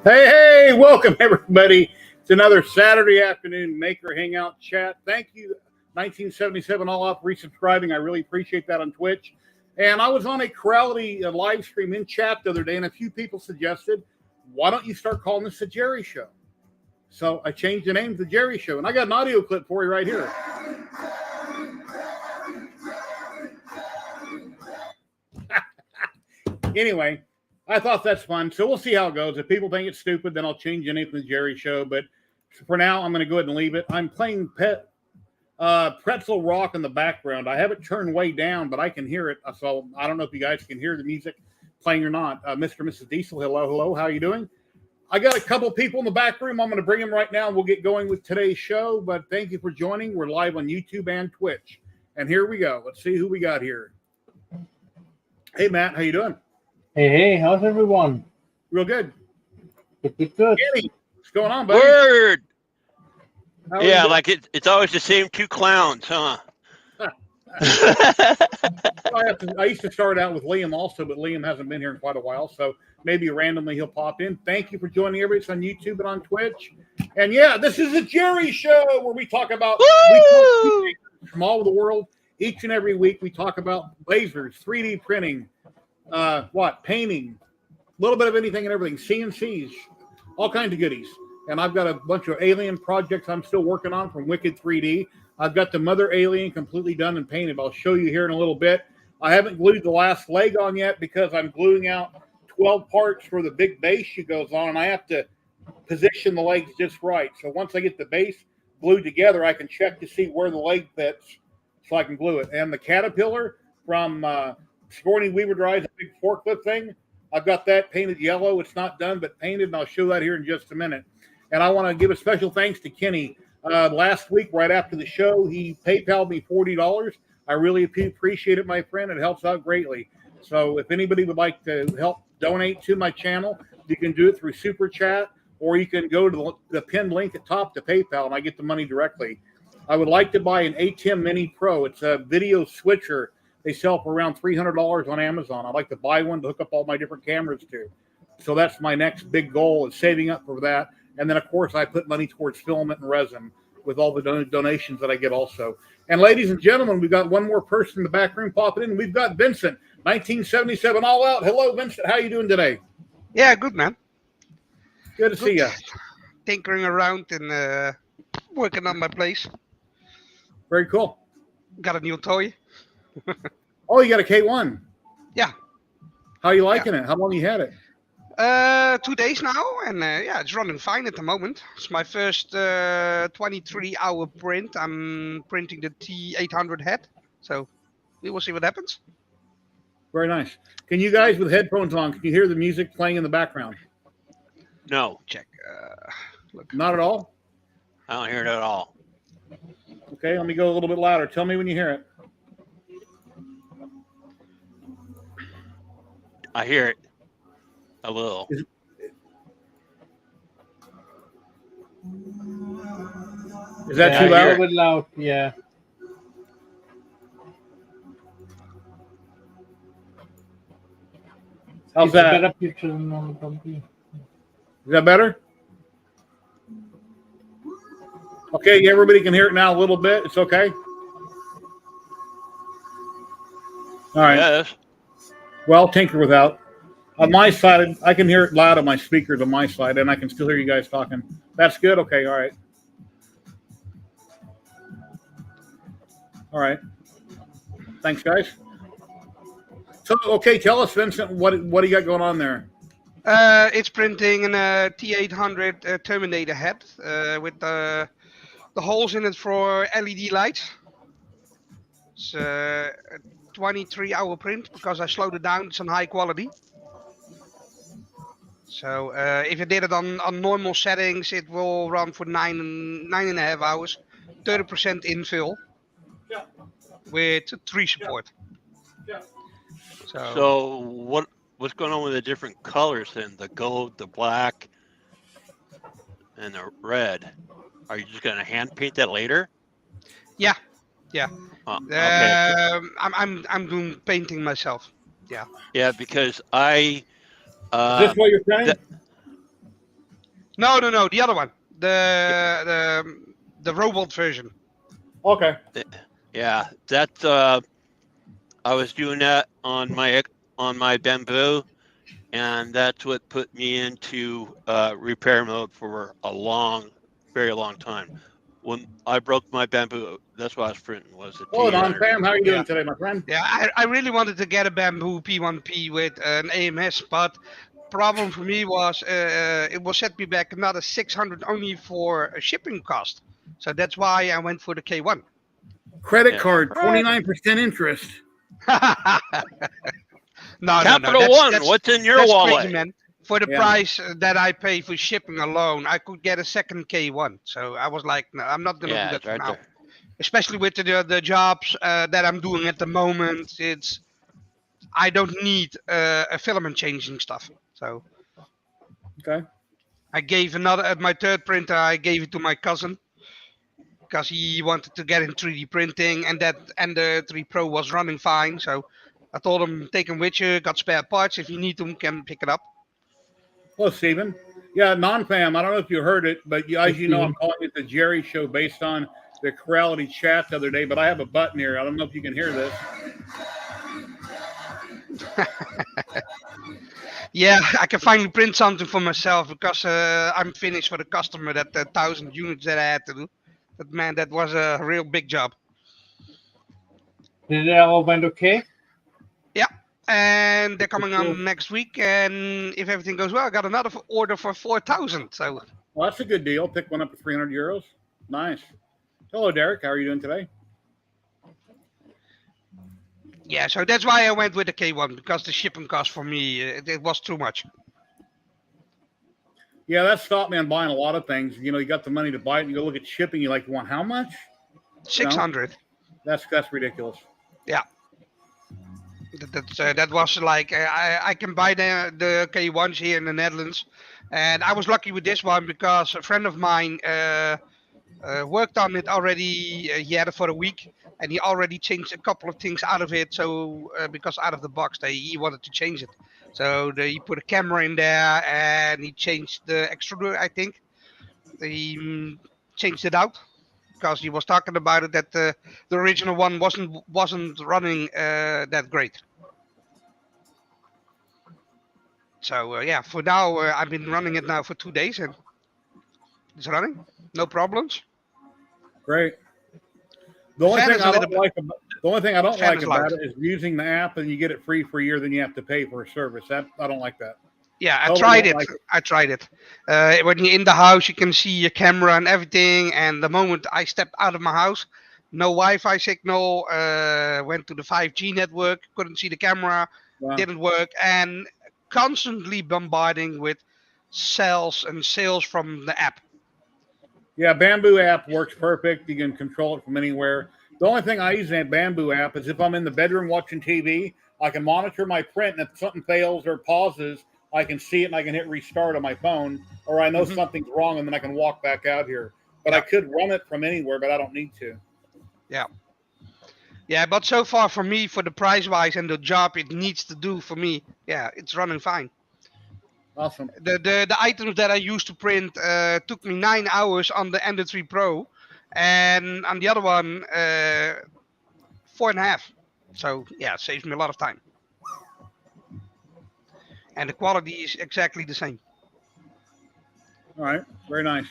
Hey, welcome everybody to another Saturday afternoon Maker Hangout chat. Thank you, 1977 All Out, for resubscribing. I really appreciate that on Twitch. And I was on a Corrality live stream in chat the other day, and a few people suggested, why don't you start calling this the Jerry Show? So I changed the name to the Jerry Show, and I got an audio clip for you right here. Anyway, I thought that's fun, so we'll see how it goes. If people think it's stupid, then I'll change the name to the Jerry Show. But for now, I'm going to go ahead and leave it. I'm playing Pretzel Rock in the background. I have it turned way down, but I can hear it. So I don't know if you guys can hear the music playing or not. Mr. and Mrs. Diesel, hello. How are you doing? I got a couple people in the back room. I'm going to bring them right now. We'll get going with today's show. But thank you for joining. We're live on YouTube and Twitch. And here we go. Let's see who we got here. Hey, Matt. How you doing? Hey, how's everyone? Real good. Good. Danny, what's going on, buddy? Word. Yeah, like it's always the same two clowns, huh? I used to start out with Liam also, but Liam hasn't been here in quite a while, so maybe randomly he'll pop in. Thank you for joining everybody. It's on YouTube and on Twitch. And yeah, this is a Jerry Show where we talk about from all over the world. Each and every week we talk about lasers, 3D printing, painting, a little bit of anything and everything, CNCs, all kinds of goodies. And I've got a bunch of alien projects I'm still working on from Wicked 3D. I've got the mother alien completely done and painted. I'll show you here in a little bit. I haven't glued the last leg on yet because I'm gluing out 12 parts for the big base she goes on, and I have to position the legs just right. So once I get the base glued together, I can check to see where the leg fits so I can glue it. And the caterpillar from Sigourney Weaver drives a big forklift thing. I've got that painted yellow. It's not done, but painted, and I'll show that here in just a minute. And I want to give a special thanks to Kenny. Last week, right after the show, he PayPal'd me $40. I really appreciate it, my friend. It helps out greatly. So if anybody would like to help donate to my channel, you can do it through Super Chat, or you can go to the pinned link at top to PayPal, and I get the money directly. I would like to buy an ATEM Mini Pro. It's a video switcher. They sell for around $300 on Amazon. I'd like to buy one to hook up all my different cameras to. So that's my next big goal, is saving up for that. And then, of course, I put money towards filament and resin with all the donations that I get also. And ladies and gentlemen, we've got one more person in the back room popping in. We've got Vincent, 1977 All Out. Hello, Vincent. How are you doing today? Yeah, good, man. Good to see you. Tinkering around and working on my place. Very cool. Got a new toy. Oh, you got a K1? Yeah. How are you liking it? How long you had it? 2 days now, and it's running fine at the moment. It's my first 23-hour print. I'm printing the T800 head, so we will see what happens. Very nice. Can you guys, with headphones on, can you hear the music playing in the background? No. Check. Look. Not at all? I don't hear it at all. Okay, let me go a little bit louder. Tell me when you hear it. I hear it a little. Is that too A loud? little bit loud, yeah. How's It's that? a better picture than on the computer. Is that better? Okay, everybody can hear it now a little bit. It's okay? All right. Yes. Well, tinker without. On my side, I can hear it loud on my speakers on my side, and I can still hear you guys talking. That's good? Okay, all right. All right. Thanks, guys. So, okay, tell us, Vincent, what do you got going on there? It's printing an T800 Terminator head with the holes in it for LED lights. It's a 23-hour print because I slowed it down. It's on high quality. So if you did it on normal settings, it will run for 9.5 hours, 30% infill, with 3 support. Yeah. So what's going on with the different colors then? The gold, the black, and the red. Are you just gonna hand paint that later? Yeah. Okay. I'm doing painting myself. Yeah. Yeah, because I Is this what you're saying? No, the other one. The robot version. Okay. Yeah, that's I was doing that on my bamboo, and that's what put me into repair mode for a very long time. When I broke my bamboo, that's what I was printing, was a Hello, Don T800. Pam. How are you Yeah. doing today, my friend? Yeah, I really wanted to get a bamboo P1P with an AMS, but problem for me was it will set me back another 600 only for a shipping cost. So that's why I went for the K1. Credit Yeah. card, Right. 29% interest. No, Capital One, what's in your that's wallet? crazy, man. For the Yeah. price that I pay for shipping alone, I could get a second K1. So I was like, no, I'm not gonna do Yeah, that it's for right now. there. Especially with the jobs that I'm doing at the moment, I don't need a filament changing stuff. So Okay. I gave my third printer. I gave it to my cousin because he wanted to get in 3D printing, and the 3 Pro was running fine. So I told him take them with you. Got spare parts. If you need them, can pick it up. Hello, Stephen. Yeah, non-fam, I don't know if you heard it, but as you know, I'm calling it the Jerry Show based on the Corrality chat the other day, but I have a button here. I don't know if you can hear this. Yeah, I can finally print something for myself because I'm finished for the customer. That 1,000 units that I had to do. But man, that was a real big job. Did it all went okay? Yeah, and they're coming Cool. on next week. And if everything goes well, I got another order for 4,000. So Well, that's a good deal. Pick one up for 300 euros. Nice. Hello, Derek. How are you doing today? yeah, so that's why I went with the K1 because the shipping cost for me it was too much. Yeah, that stopped me on buying a lot of things. You know, you got the money to buy it, and you go look at shipping. You want how much? 600. That's ridiculous. Yeah. That was like I can buy the K1s here in the Netherlands, and I was lucky with this one because a friend of mine worked on it already. He had it for a week, and he already changed a couple of things out of it. So because out of the box, he wanted to change it. So he put a camera in there, and he changed the extruder. I think he changed it out because he was talking about it that the original one wasn't running that great. So yeah, for now I've been running it now for 2 days and it's running, no problems. Great. The only thing I don't like Fan is about loud. it is using the app and you get it free for a year, then you have to pay for a service. That I don't like that. Yeah, I Totally tried don't it. like it. I tried it. When you're in the house, you can see your camera and everything. And the moment I stepped out of my house, no Wi-Fi signal. Went to the 5G network, couldn't see the camera, Wow. didn't work, and constantly bombarding with sales from the app. Yeah, Bamboo app works perfect. You can control it from anywhere. The only thing I use in that Bamboo app is if I'm in the bedroom watching TV, I can monitor my print, and if something fails or pauses, I can see it and I can hit restart on my phone, or I know something's wrong and then I can walk back out here. But I could run it from anywhere, but I don't need to. Yeah, but so far for me, for the price wise and the job it needs to do for me, yeah, it's running fine. Awesome. The items that I used to print took me 9 hours on the Ender 3 Pro, and on the other one 4.5. So yeah, it saves me a lot of time. And the quality is exactly the same. All right, very nice.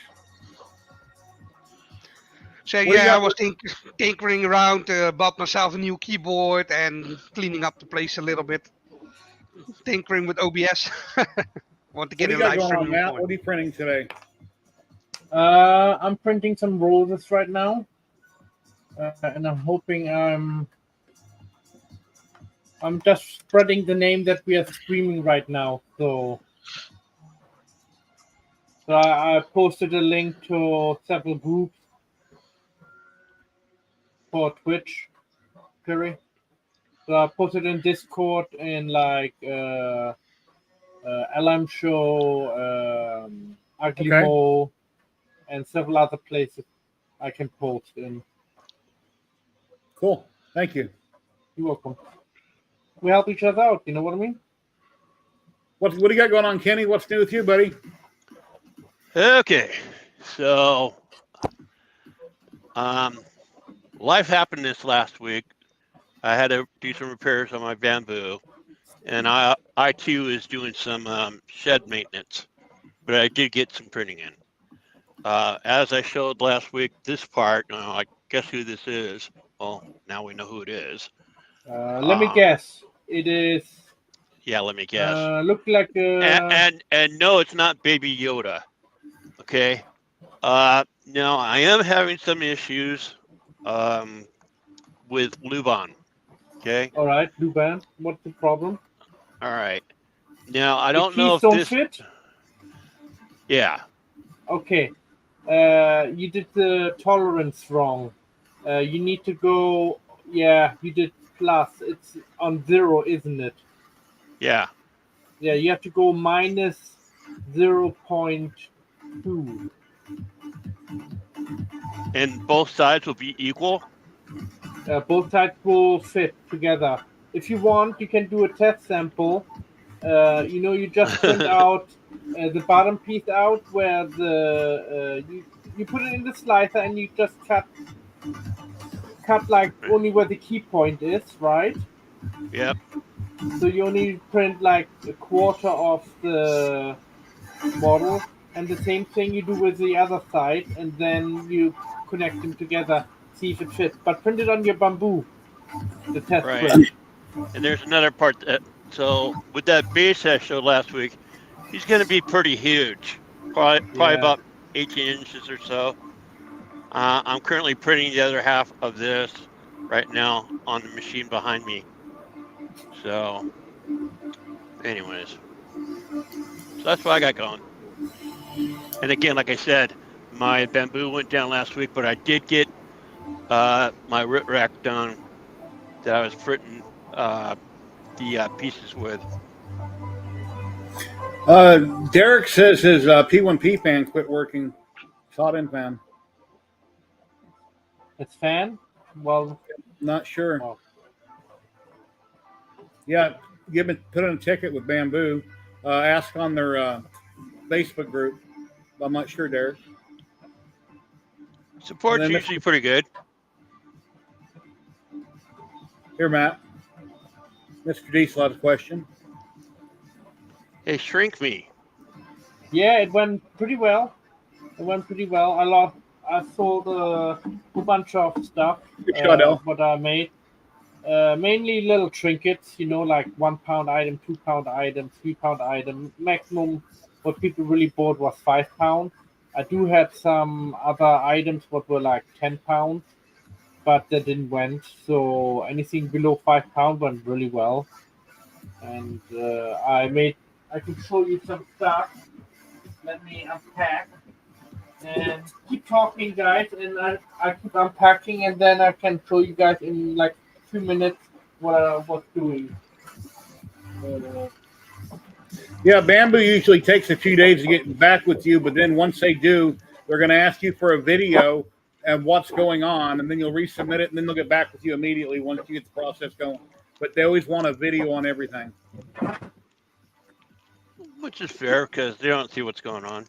So yeah, I was tinkering around, bought myself a new keyboard and cleaning up the place a little bit. Tinkering with OBS. Want to get in live streaming. Matt? What are you printing today? I'm printing some roses right now, and I'm hoping I'm just spreading the name that we are streaming right now. So I posted a link to several groups for Twitch, Jerry. So I posted in Discord in like LM Show, Aglimo, and several other places I can post in. Cool. Thank you. You're welcome. We help each other out. You know what I mean? What do you got going on, Kenny? What's new with you, buddy? Okay, so life happened this last week. I had to do some repairs on my bamboo, and I too is doing some shed maintenance, but I did get some printing in. As I showed last week, this part, I guess who this is. Well, now we know who it is. Let me guess. It is. Yeah, let me guess. Look like And no, it's not Baby Yoda. Okay. Now I am having some issues with Luban. Okay. all right, Luban. What's the problem? All right. Now I The don't know keys if don't this. fit. Yeah. Okay. You did the tolerance wrong. You need to go. Yeah, you did plus. It's on 0, isn't it? Yeah. Yeah, you have to go minus 0.2. And both sides will be equal. Both sides will fit together. If you want, you can do a test sample. You just print out the bottom piece out where the you put it in the slicer and you just cut like only where the key point is, right? Yep. So you only print like a quarter of the model, and the same thing you do with the other side, and then you connect them together, see if it fits. But print it on your bamboo, the test Right. print. And there's another part so with that base I showed last week, he's going to be pretty huge, probably Yeah. about 18 inches or so. I'm currently printing the other half of this right now on the machine behind me. So, anyways, so that's what I got going. And again, like I said, my bamboo went down last week, but I did get my root rack done that I was printing the pieces with. Derek says his P1P fan quit working. Shot in fan. It's fan? Well, Not sure. oh, Yeah, put in a ticket with Bamboo. Ask on their Facebook group. I'm not sure, Derek. Support's And then usually pretty good. Here, Matt. Mr. Diesel has a question. Hey, shrink me. yeah, it went pretty well. I sold a whole bunch of stuff. Good shot, El. What I made. Mainly little trinkets, like 1 pound item, 2 pound item, 3 pound item. Maximum what people really bought was 5 pounds. I do have some other items what were like 10 pounds, but that didn't went. So anything below 5 pounds went really well. And I can show you some stuff. Let me unpack and keep talking, guys, and I keep unpacking, and then I can show you guys in like 2 minutes what I was doing. Yeah, Bamboo usually takes a few days to get back with you, but then once they do, they're going to ask you for a video and what's going on, and then you'll resubmit it, and then they'll get back with you immediately once you get the process going. But they always want a video on everything. Which is fair because they don't see what's going on.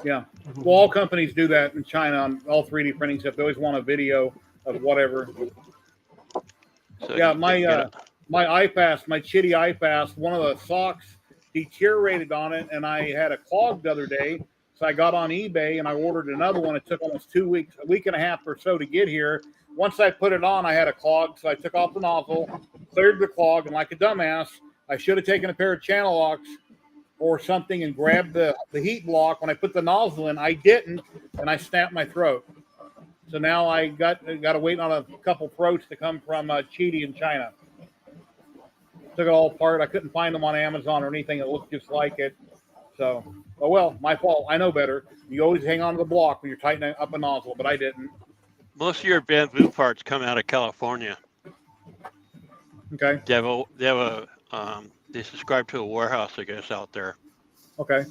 Yeah. Well, all companies do that in China on all 3D printing stuff. They always want a video of whatever. So Yeah, my iPass, my Chitty iPass, one of the socks deteriorated on it, and I had a clog the other day. So I got on eBay and I ordered another one. It took almost 2 weeks, a week and a half or so to get here. Once I put it on, I had a clog, so I took off the nozzle, cleared the clog, and like a dumbass, I should have taken a pair of channel locks or something and grabbed the heat block when I put the nozzle in. I didn't, and I snapped my throat. So now I got to wait on a couple throats to come from Cheedy in China. Took it all apart. I couldn't find them on Amazon or anything that looked just like it. So, oh well, my fault. I know better. You always hang on to the block when you're tightening up a nozzle, but I didn't. Most of your bamboo parts come out of California. Okay. They subscribe to a warehouse, I guess, out there. Okay.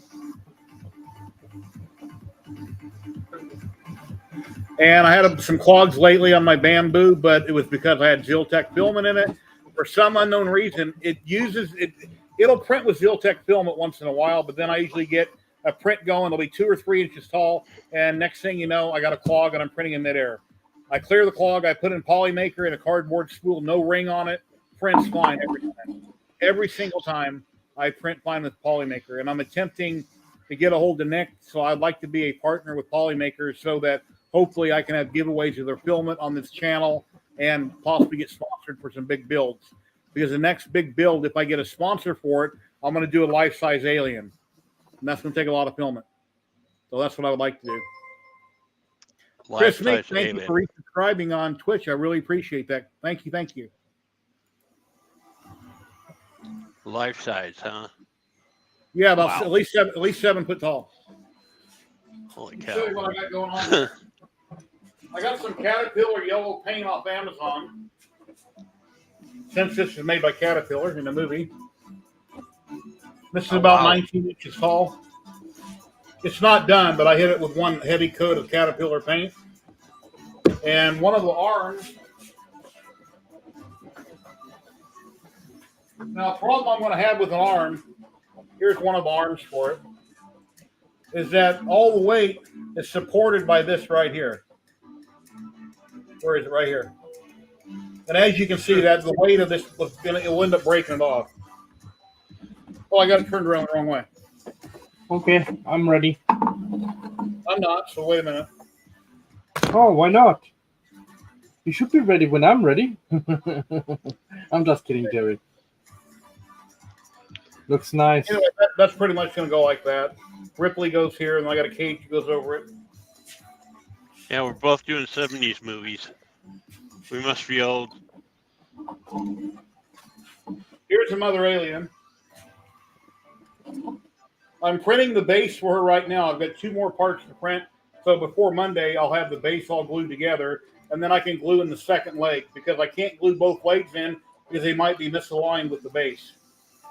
And I had some clogs lately on my bamboo, but it was because I had Ziltech filament in it. For some unknown reason, it'll print with Ziltech filament once in a while, but then I usually get a print going. It'll be 2 or 3 inches tall. And next thing you know, I got a clog and I'm printing in midair. I clear the clog. I put in Polymaker in a cardboard spool, no ring on it. Prints fine every time. Every single time I print fine with Polymaker. And I'm attempting to get a hold of Nick. So I'd like to be a partner with Polymaker so that hopefully I can have giveaways of their filament on this channel and possibly get sponsored for some big builds. Because the next big build, if I get a sponsor for it, I'm going to do a life-size alien. And that's going to take a lot of filament. So that's what I would like to do. Chris Meek, thank you for resubscribing on Twitch. I really appreciate that. Thank you. Thank you. Life size, huh? Yeah, about at least 7 foot tall. Holy Show you cow. what I got going on. I got some Caterpillar yellow paint off Amazon. Since this is made by Caterpillar in the movie. This is about 19 inches tall. It's not done, but I hit it with one heavy coat of Caterpillar paint. And one of the arms. Now, a problem I'm going to have with an arm, here's one of the arms for it, is that all the weight is supported by this right here. Where is it? Right here. And as you can see, that the weight of this, it'll end up breaking it off. Oh, I got it turned around the wrong way. Okay, I'm ready. I'm not, so wait a minute. Oh, why not? You should be ready when I'm ready. I'm just kidding, Jerry. Looks nice. Anyway, that's pretty much going to go like that. Ripley goes here, and I got a cage that goes over it. Yeah, we're both doing 70s movies. We must be old. Here's a mother alien. I'm printing the base for her right now. I've got 2 more parts to print. So before Monday, I'll have the base all glued together. And then I can glue in the second leg because I can't glue both legs in because they might be misaligned with the base.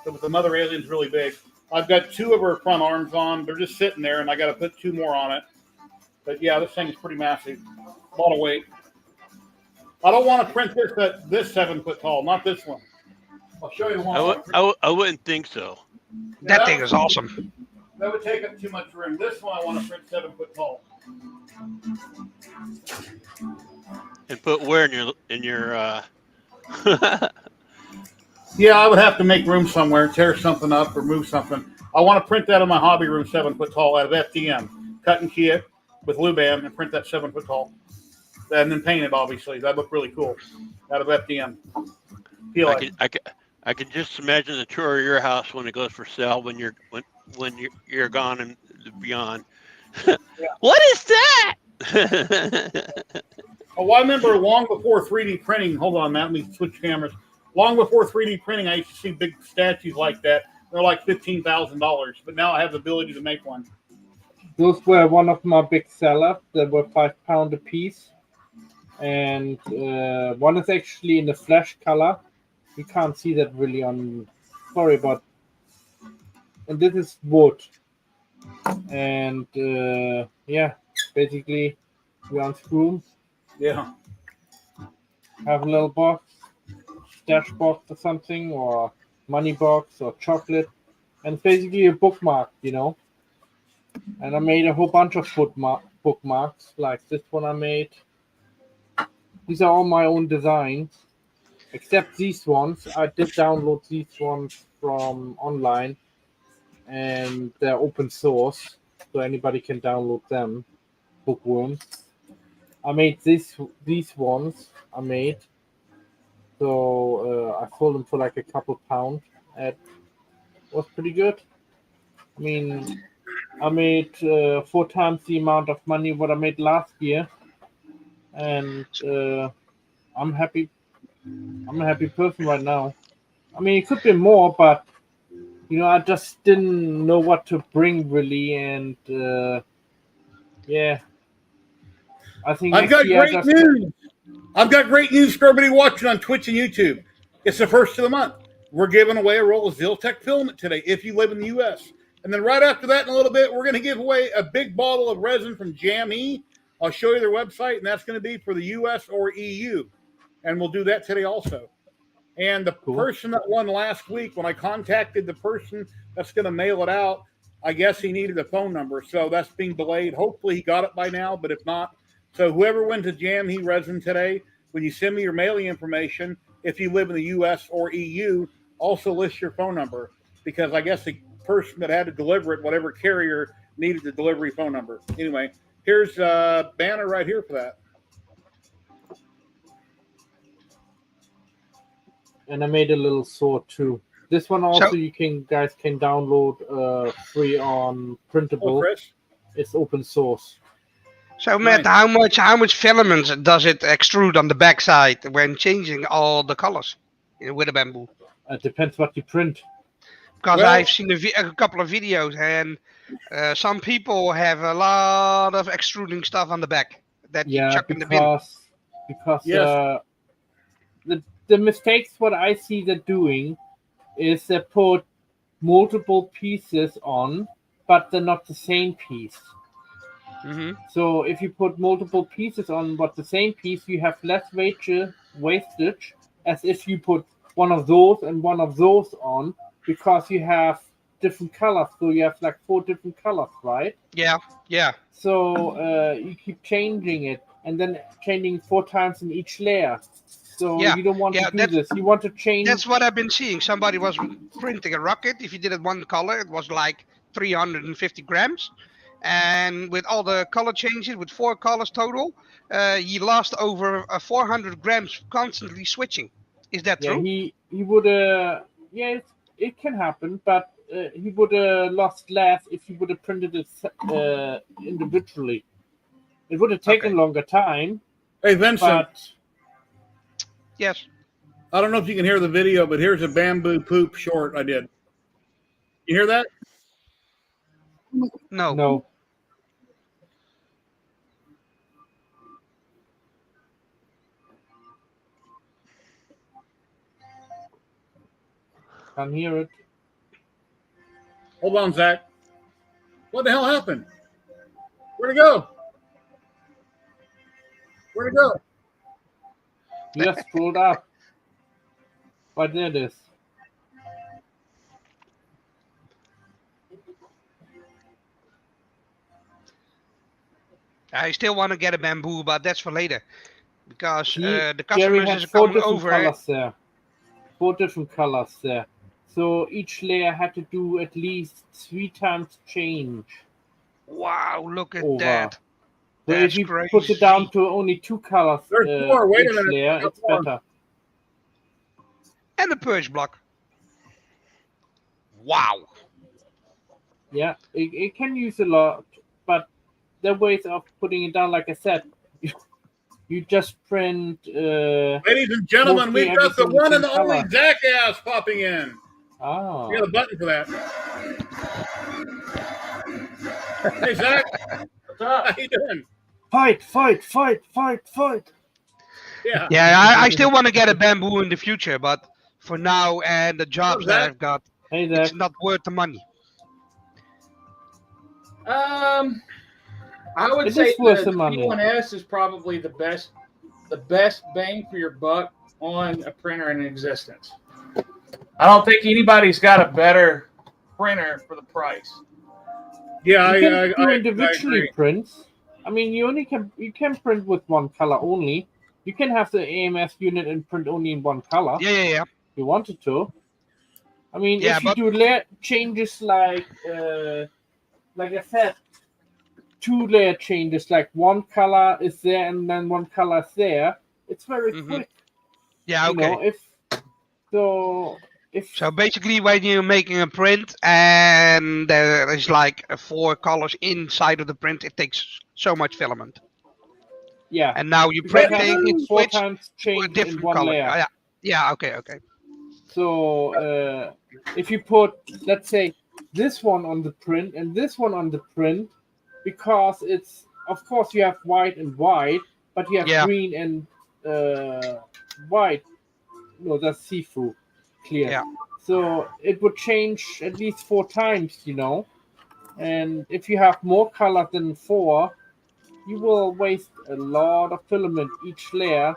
So the mother alien's really big. I've got 2 of her front arms on. They're just sitting there, and I got to put 2 more on it. But yeah, this thing is pretty massive. A lot of weight. I don't want to print this 7 foot tall, not this one. I'll show you the one. I wouldn't think so. That thing is awesome. That would take up too much room. This one I want to print 7 foot tall. And put where in your Yeah, I would have to make room somewhere, tear something up or move something. I want to print that in my hobby room 7 foot tall out of FDM. Cut and key it with Luban and print that 7 foot tall. And then paint it, obviously. That'd look really cool out of FDM. I can just imagine the tour of your house when it goes for sale when you're gone and beyond. Yeah. What is that? Oh, I remember long before 3D printing. Hold on, Matt. Let me switch cameras. Long before 3D printing, I used to see big statues like that. They're like $15,000, but now I have the ability to make one. Those were one of my big sellers. They were £5 a piece. And one is actually in the flesh color. You can't see that really on. Sorry, but. And this is wood. And yeah, basically, we unscrew them. Yeah. Have a little box, stash box or something, or money box or chocolate. And it's basically a bookmark, you know. And I made a whole bunch of bookmarks, like this one I made. These are all my own designs, except these ones. I did download these ones from online, and they're open source, so anybody can download them. Bookworms. I made these ones. So I sold them for like a couple pounds. It was pretty good. I mean, I made 4 times the amount of money what I made last year, and I'm happy. I'm a happy person right now. I mean, it could be more, but you know, I just didn't know what to bring really, and yeah, I think I've got great news. I've got great news for everybody watching on Twitch and YouTube. It's the first of the month. We're giving away a roll of Ziltech filament today if you live in the U.S. And then right after that, in a little bit, we're going to give away a big bottle of resin from Jam-E. I'll show you their website, and that's going to be for the U.S. or EU. And we'll do that today also. And the person that won last week, when I contacted the person that's going to mail it out, I guess he needed a phone number, so that's being delayed. Hopefully he got it by now, but if not, so whoever went to Jam He Resin today, when you send me your mailing information, if you live in the U.S. or EU, also list your phone number, because I guess the person that had to deliver it, whatever carrier, needed the delivery phone number. Anyway, here's a banner right here for that. And I made a little sword too. This one also guys can download free on Printable. Chris? It's open source. So Matt, how much filaments does it extrude on the backside when changing all the colors with a bamboo? It depends what you print. Because I've seen a couple of videos, and some people have a lot of extruding stuff on the back that you chuck in the bin. Because the mistakes what I see they're doing is they put multiple pieces on, but they're not the same piece. Mm-hmm. So if you put multiple pieces on but the same piece, you have less wastage as if you put one of those and one of those on, because you have different colors. So you have like 4 different colors, right? Yeah. So you keep changing it and then changing 4 times in each layer. So you don't want to do this. You want to change. That's what I've been seeing. Somebody was printing a rocket. If you did it one color, it was like 350 grams. And with all the color changes, with 4 colors total, he lost over 400 grams constantly switching. Is that true? He would it can happen, but he would have lost less if he would have printed it individually. It would have taken longer time. Hey, Vincent. Yes. I don't know if you can hear the video, but here's a bamboo poop short I did. You hear that? No. Can't hear it. Hold on, Zach. What the hell happened? Where'd it go? You just scrolled up. But there it is. I still want to get a bamboo, but that's for later. Because the Jerry customers has is 4 coming different over. colors there. 4 different colors there. So each layer had to do at least 3 times change. Wow, look at over. that. So That's if you crazy. put it down to only 2 colors There's 4. Wait a each minute. layer, it's better. And the purge block. Wow. Yeah, it can use a lot, but there are ways of putting it down. Like I said, you just print. Ladies and gentlemen, we've got the one and only Jackass popping in. Oh. We got a button for that. Hey, Zach. What's up? How you doing? Fight. Yeah. Yeah, I still want to get a bamboo in the future, but for now and the jobs that I've got, Hey, Zach. it's not worth the money. I would It say is worth the the money. P1S is probably the best bang for your buck on a printer in existence. I don't think anybody's got a better printer for the price. Yeah, You can I do individually agree. prints. I mean, you can print with one color only. You can have the AMS unit and print only in one color. Yeah. If you wanted to. I mean, Yeah, if you but- do layer changes like I said, 2 layer changes, like one color is there and then one color is there, it's very quick. Yeah, You okay. know, So basically, when you're making a print and there is like 4 colors inside of the print, it takes so much filament. yeah, And now you're because printing, it it's 4 switches times to a change in different one color. layer. Yeah, okay. So if you put, let's say, this one on the print and this one on the print, because it's, of course, you have white and white, but you have green and white. No, that's see-through, clear. Yeah. So it would change at least 4 times, you know. And if you have more color than 4, you will waste a lot of filament each layer.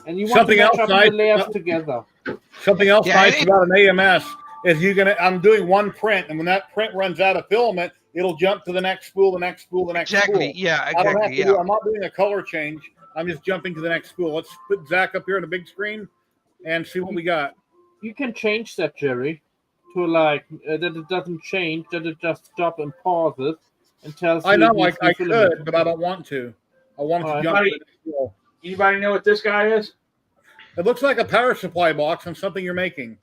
And you want Something to match else up nice- the layers together. Something else nice about an AMS is I'm doing one print, and when that print runs out of filament, it'll jump to the next spool, the next spool, the next Exactly. spool. Yeah. I don't have Exactly. to Yeah. I'm not doing a color change. I'm just jumping to the next spool. Let's put Zach up here on the big screen and see what we got. You can change that, Jerry, to like that it doesn't change, that it just stops and pauses and tells you. I know these I new filaments. could, but I don't want to. I want it to Alright. jump to the next spool. Anybody know what this guy is? It looks like a power supply box on something you're making.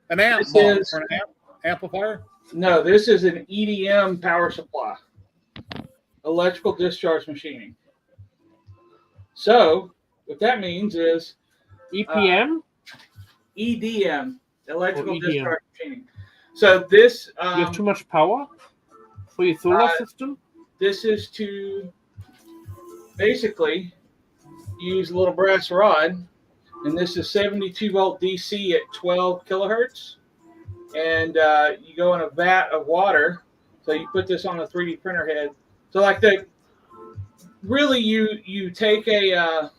An amp This box is- or an amplifier? No, this is an EDM power supply, electrical discharge machining. So what that means is EPM. EDM, electrical EDM. discharge machining. So this You have too much power for your solar system. this is to basically use a little brass rod, and this is 72 volt DC at 12 kilohertz. And you go in a vat of water. So you put this on a 3D printer head. So like you take an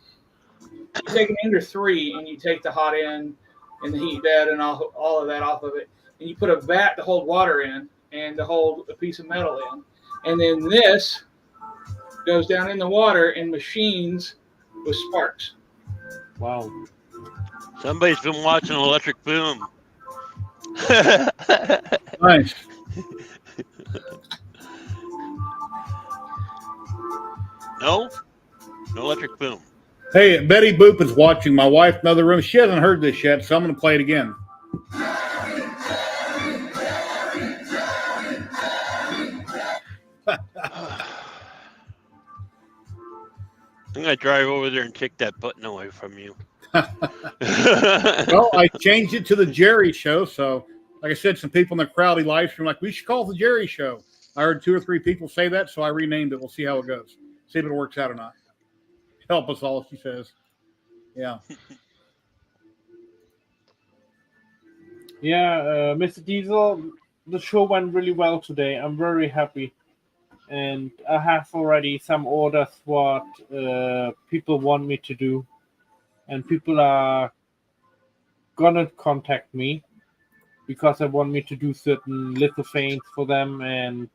Ender 3 and you take the hot end and the heat bed and all of that off of it, and you put a vat to hold water in and to hold a piece of metal in, and then this goes down in the water and machines with sparks. Wow. Somebody's been watching Electric Boom. Nice. No Electric Boom. Hey, Betty Boop is watching. My wife in the other room. She hasn't heard this yet, so I'm going to play it again. I'm gonna drive over there and take that button away from you. Well, I changed it to the Jerry Show. So, like I said, some people in the crowd live stream like, we should call it the Jerry Show. I heard 2 or 3 people say that, so I renamed it. We'll see how it goes. See if it works out or not. Help us all, she says. Yeah. Yeah, Mr. Diesel, the show went really well today. I'm very happy. And I have already some orders what people want me to do. And people are gonna contact me because they want me to do certain lithophanes for them and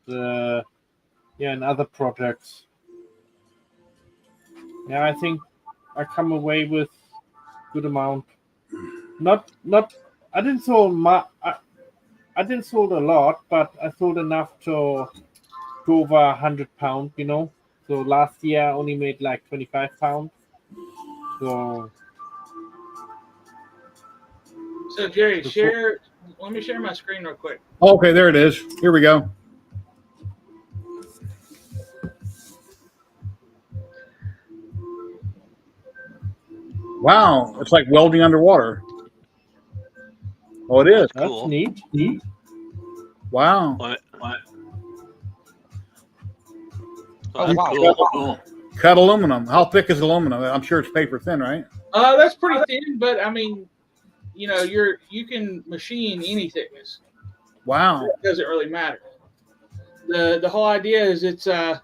and other projects. Yeah, I think I come away with good amount. Not I didn't sold I didn't sold a lot, but I sold enough to go over 100 pounds, you know. So last year I only made like 25 pounds. So Jerry, let me share my screen real quick. Okay, there it is. Here we go. Wow, it's like welding underwater. Oh, it is. that's Cool. neat. Wow. What? Oh, That's wow. cool. Cut aluminum. How thick is aluminum? I'm sure it's paper thin, right? That's pretty thin, but I mean, you know, you can machine any thickness. Wow. It doesn't really matter. The whole idea is it's the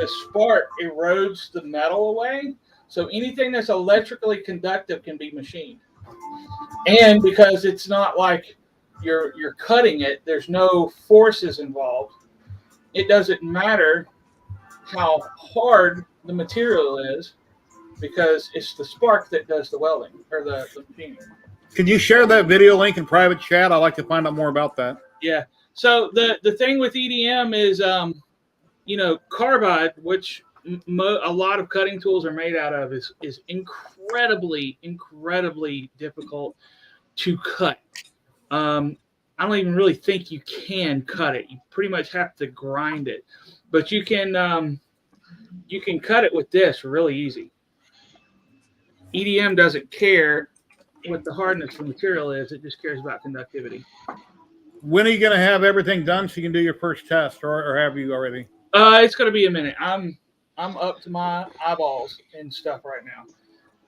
spark erodes the metal away, so anything that's electrically conductive can be machined. And because it's not like you're cutting it, there's no forces involved. It doesn't matter how hard the material is because it's the spark that does the welding or the machining. Can you share that video link in private chat? I'd like to find out more about that. Yeah. So the thing with EDM is, you know, carbide, which a lot of cutting tools are made out of, is incredibly difficult to cut. I don't even really think you can cut it. You pretty much have to grind it, but you can cut it with this really easy. EDM doesn't care what the hardness of the material is; it just cares about conductivity. When are you going to have everything done so you can do your first test, or have you already? It's going to be a minute. I'm up to my eyeballs in stuff right now.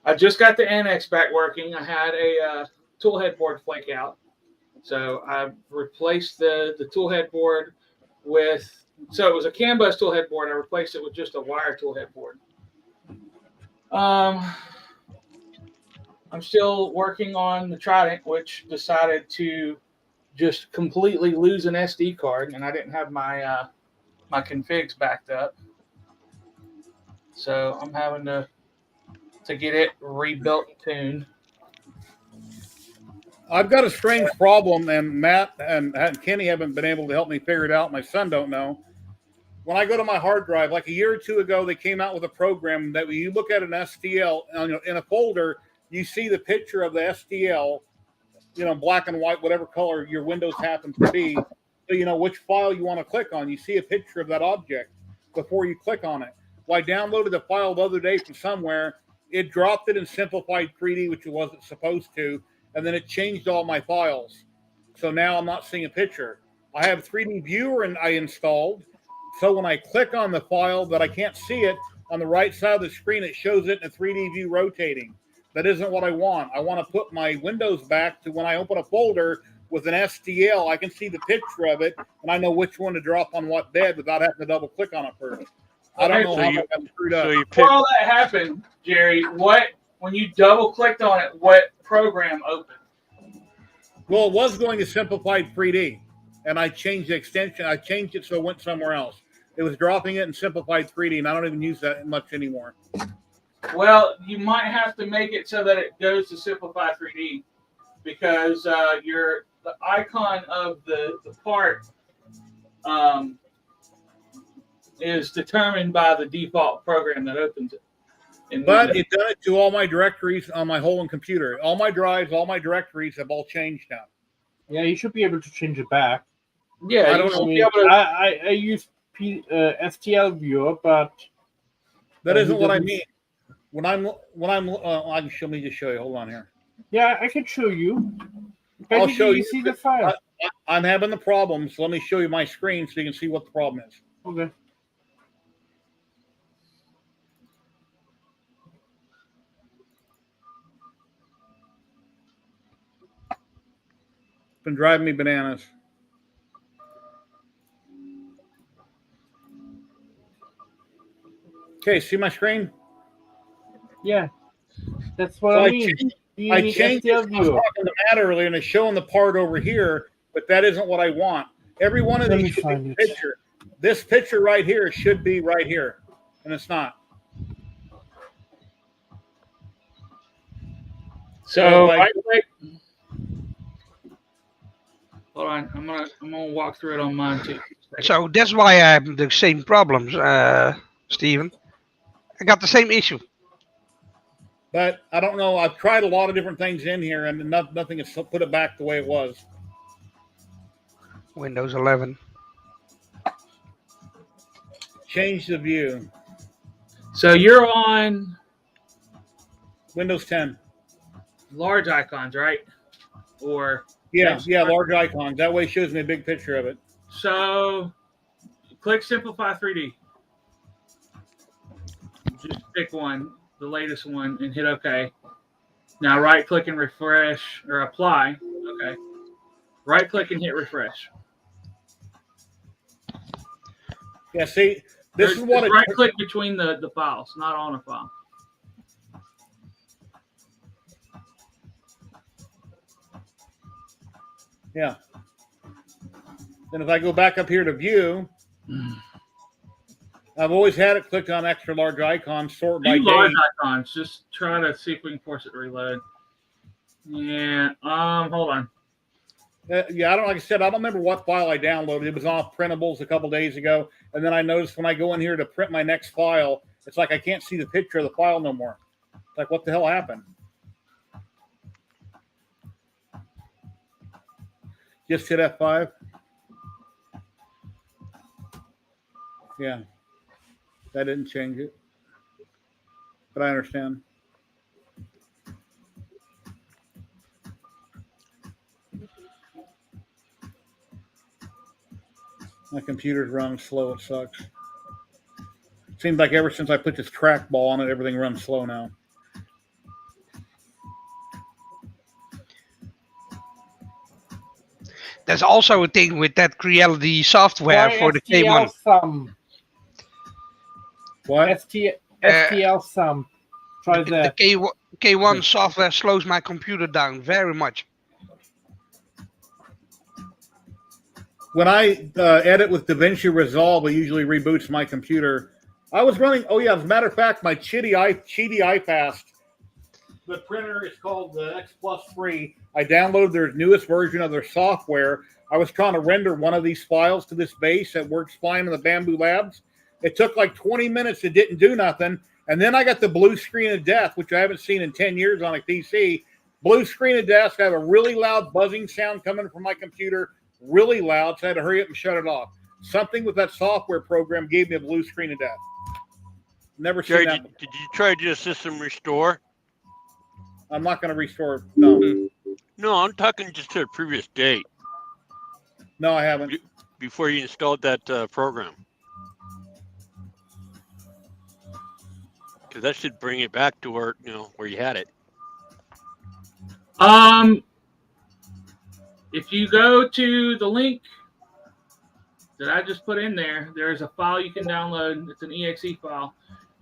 I just got the annex back working. I had a tool head board flake out, so I replaced the tool head board with. So it was a CAN bus tool head board. I replaced it with just a wire tool head board. I'm still working on the Trident, which decided to just completely lose an SD card, and I didn't have my my configs backed up. So I'm having to get it rebuilt and tuned. I've got a strange problem, and Matt and Kenny haven't been able to help me figure it out. My son don't know. When I go to my hard drive, like a year or two ago, they came out with a program that when you look at an STL in a folder, you see the picture of the STL, black and white, whatever color your Windows happens to be. So you know which file you want to click on. You see a picture of that object before you click on it. Well, I downloaded the file the other day from somewhere. It dropped it in simplified 3D, which it wasn't supposed to, and then it changed all my files. So now I'm not seeing a picture. I have 3D Viewer I installed. So when I click on the file that I can't see it, on the right side of the screen, it shows it in a 3D view rotating. That isn't what I want. I want to put my Windows back to when I open a folder with an STL, I can see the picture of it, and I know which one to drop on what bed without having to double click on it first. I don't know how that got screwed up. Before all that happened, Jerry, when you double clicked on it, what program opened? Well, it was going to simplified 3D, and I changed the extension. I changed it so it went somewhere else. It was dropping it in simplified 3D, and I don't even use that much anymore. Well, you might have to make it so that it goes to simplify 3D, because the icon of the part is determined by the default program that opens it. But it done it to all my directories on my whole computer. All my drives, all my directories have all changed now. Yeah, you should be able to change it back. Yeah, I don't know. I use STL Viewer, but that isn't what I mean. When I'm, I can show me just show you. Hold on here. Yeah, I can show you. I'll show you. See the file. I'm having the problem, so let me show you my screen so you can see what the problem is. Okay. Been driving me bananas. Okay, see my screen? Yeah, that's what I mean. I changed it. I was talking to Matt earlier, and it's showing the part over here, but that isn't what I want. Every one of these should be a picture. This picture right here should be right here, and it's not. So right click. Hold on, I'm gonna walk through it on mine too. So that's why I have the same problems, Stephen. I got the same issue. But I don't know. I've tried a lot of different things in here, and nothing has put it back the way it was. Windows 11. Change the view. So you're on Windows 10. large icons, right? Or yeah, large icons. That way it shows me a big picture of it. So click Simplify 3D. Just pick one, the latest one, and hit OK. Now right click and refresh or apply. Okay. Right click and hit refresh. Yeah, see, this is what right click between the files, not on a file. Yeah. Then if I go back up here to view, I've always had it clicked on extra large icons, sort by date. Large icons. Just try to see if we can force it to reload. Yeah. Hold on. Yeah, like I said, I don't remember what file I downloaded. It was off printables a couple days ago, and then I noticed when I go in here to print my next file, it's like I can't see the picture of the file no more. It's like, what the hell happened? Just hit F5. Yeah, that didn't change it, but I understand. My computer's running slow. It sucks. Seems like ever since I put this trackball on it, everything runs slow now. There's also a thing with that Creality software for the K1. Sum. What? STL Sum. Try The that. K1 software slows my computer down very much. When I edit with DaVinci Resolve, it usually reboots my computer. I was running. Oh yeah, as a matter of fact, my Chidi iFast. The printer is called the X Plus 3. I downloaded their newest version of their software. I was trying to render one of these files to this base that works fine in the Bamboo Labs. It took like 20 minutes. It didn't do nothing. And then I got the blue screen of death, which I haven't seen in 10 years on a PC. Blue screen of death. I have a really loud buzzing sound coming from my computer, really loud. So I had to hurry up and shut it off. Something with that software program gave me a blue screen of death. Never seen Jerry, that. did you try to do a system restore? I'm not going to restore. No. No, I'm talking just to the previous date No, I haven't. before you installed that program. Because that should bring it back to where you had it. If you go to the link that I just put in there, there's a file you can download. It's an exe file,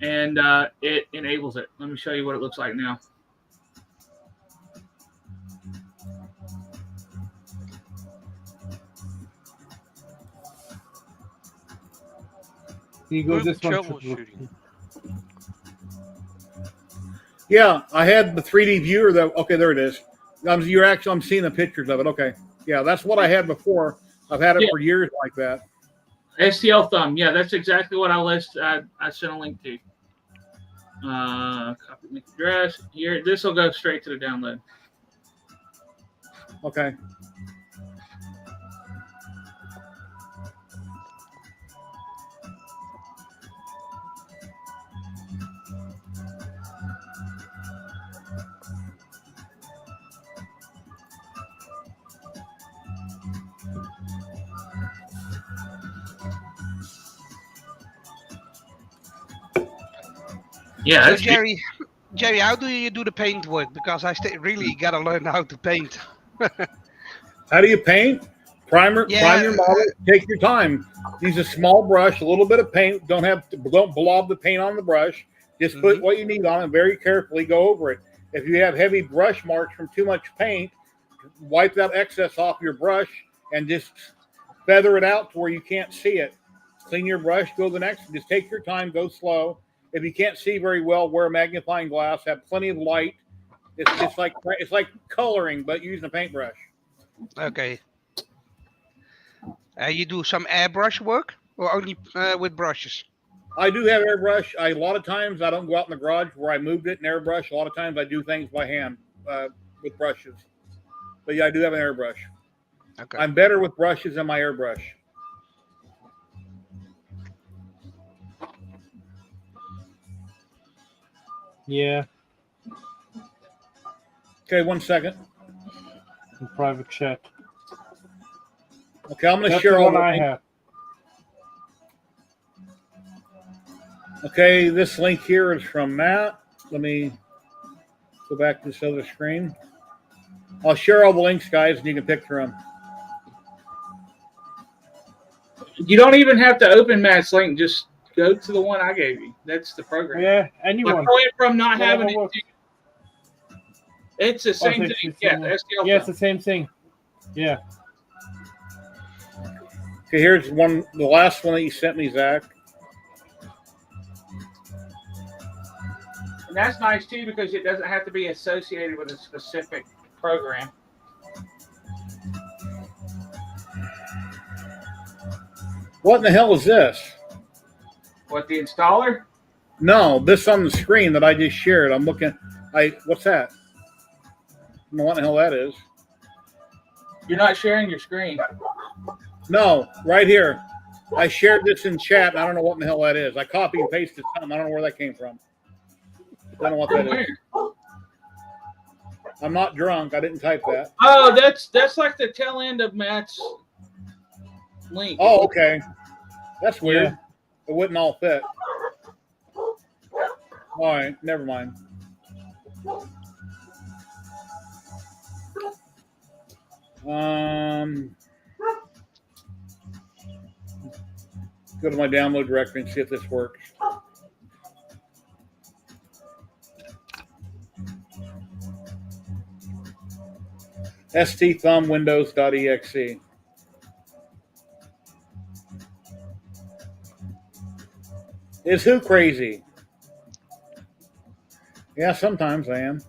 and it enables it. Let me show you what it looks like now. You go this one. Troubleshooting. Yeah, I had the 3D viewer though. Okay, there it is. I'm seeing the pictures of it. Okay. Yeah, that's what I had before. I've had it for years like that. STL thumb. Yeah, that's exactly what I sent a link to. Copy link address. Here, this will go straight to the download. Okay. Yeah, So that's Jerry, how do you do the paint work? Because I really gotta learn how to paint. How do you paint? Prime your model. Take your time. Use a small brush, a little bit of paint. Don't blob the paint on the brush. Just put what you need on it. Very carefully go over it. If you have heavy brush marks from too much paint, wipe that excess off your brush and just feather it out to where you can't see it. Clean your brush. Go to the next. Just take your time. Go slow. If you can't see very well, wear a magnifying glass. Have plenty of light. It's like coloring, but using a paintbrush. Okay. You do some airbrush work or only with brushes? I do have airbrush. A lot of times I don't go out in the garage where I moved it and airbrush. A lot of times I do things by hand with brushes. But yeah, I do have an airbrush. Okay. I'm better with brushes than my airbrush. Yeah. Okay, 1 second. In private chat. Okay, I'm going to That's share the all one the I links. have. Okay, this link here is from Matt. Let me go back to this other screen. I'll share all the links, guys, and you can pick through them. You don't even have to open Matt's link. Just go to the one I gave you. That's the program. Yeah, anyone. My point from not having Whatever it. works. It's the same thing. Yeah, STL Yeah, it's thumb. the same thing. Yeah. Okay, here's the last one that you sent me, Zach. And that's nice too because it doesn't have to be associated with a specific program. What in the hell is this? What, the installer? No, this on the screen that I just shared. I'm looking. What's that? I don't know what the hell that is. You're not sharing your screen. No, right here. I shared this in chat, and I don't know what in the hell that is. I copy and pasted something. I don't know where that came from. I don't know what that is. I'm not drunk. I didn't type that. Oh, that's like the tail end of Matt's link. Oh, okay. That's weird. Yeah. It wouldn't all fit. All right, never mind. Go to my download directory and see if this works. stthumbwindows.exe. Is who crazy? Yeah, sometimes I am.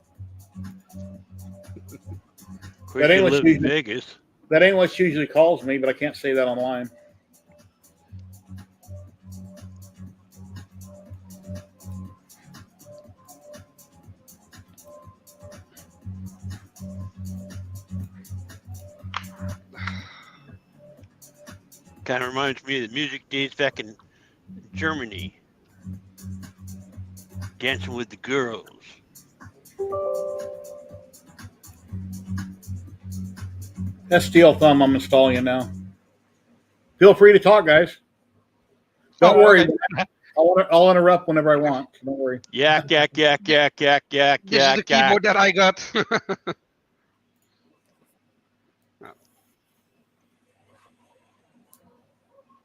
Chris, you live in Vegas. That ain't what she usually calls me, but I can't say that online. Kind of reminds me of the music days back in Germany. Dancing with the girls. That's Steel Thumb. I'm installing it now. Feel free to talk, guys. Don't worry. Okay. I'll interrupt whenever I want. Don't worry. Yak, yak, yak, yak, yak, yak, This is the yak, yak. keyboard that I got.